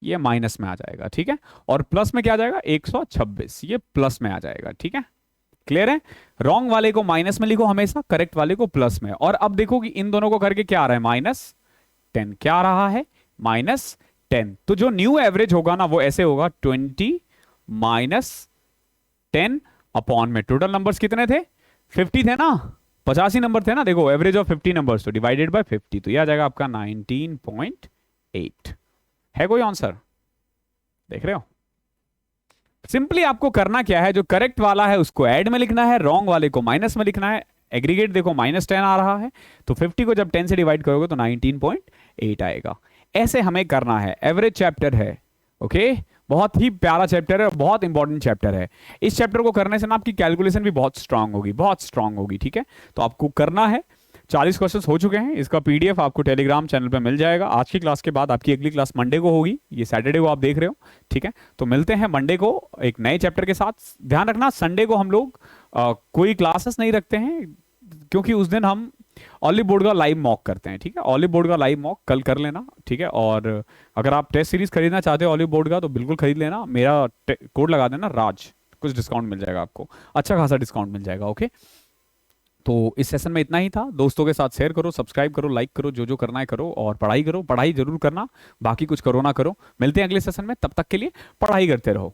[SPEAKER 1] ये माइनस में आ जाएगा। ठीक है, और प्लस में क्या आ जाएगा? 126 ये प्लस में आ जाएगा। ठीक है, क्लियर है? रॉन्ग वाले को माइनस में लिखो हमेशा, करेक्ट वाले को प्लस में। और अब देखो कि इन दोनों को करके क्या आ रहा है? -10। क्या आ रहा है? -10। तो जो न्यू एवरेज होगा ना वो ऐसे होगा 20 - 10 अपॉन में टोटल नंबर्स कितने थे? 50 थे ना, 85 नंबर थे ना। देखो एवरेज ऑफ 50 नंबर्स तो डिवाइडेड बाय 50, तो यह आ जाएगा आपका 19.8। है कोई आंसर? देख रहे हो? सिंपली आपको करना क्या है, जो करेक्ट वाला है उसको ऐड में लिखना है, रॉन्ग वाले को माइनस में लिखना है। एग्रीगेट देखो -10 आ रहा है, तो 50 को जब 10 से डिवाइड करोगे तो 19.8 आएगा। ऐसे हमें करना है। एवरेज चैप्टर है, ओके, बहुत ही प्यारा चैप्टर है, बहुत इंपॉर्टेंट चैप्टर है। इस चैप्टर को करने से ना आपकी कैलकुलेशन भी बहुत स्ट्रांग होगी, बहुत स्ट्रांग होगी। ठीक है, तो आपको करना है। 40 क्वेश्चंस हो चुके हैं, इसका पीडीएफ आपको टेलीग्राम चैनल पे मिल जाएगा। आज की क्लास के बाद आपकी अगली क्लास मंडे को होगी, ये सैटरडे को आप देख रहे हो। ठीक है, तो मिलते हैं मंडे को एक नए चैप्टर के साथ। ध्यान रखना संडे को हम लोग कोई क्लासेस नहीं रखते हैं, क्योंकि उस दिन हम ऑलिव बोर्ड का लाइव मॉक करते हैं। ठीक है, ऑलिव बोर्ड का लाइव मॉक कल कर लेना। ठीक है, और अगर आप टेस्ट सीरीज खरीदना चाहते हो ऑलिव बोर्ड का तो बिल्कुल खरीद लेना, मेरा कोड लगा देना राज, कुछ डिस्काउंट मिल जाएगा आपको, अच्छा खासा डिस्काउंट मिल जाएगा। ओके, तो इस सेशन में इतना ही था। दोस्तों के साथ शेयर करो, सब्सक्राइब करो, लाइक करो, जो जो करना है करो, और पढ़ाई करो, पढ़ाई जरूर करना, बाकी कुछ करो ना करो। मिलते हैं अगले सेशन में, तब तक के लिए पढ़ाई करते रहो।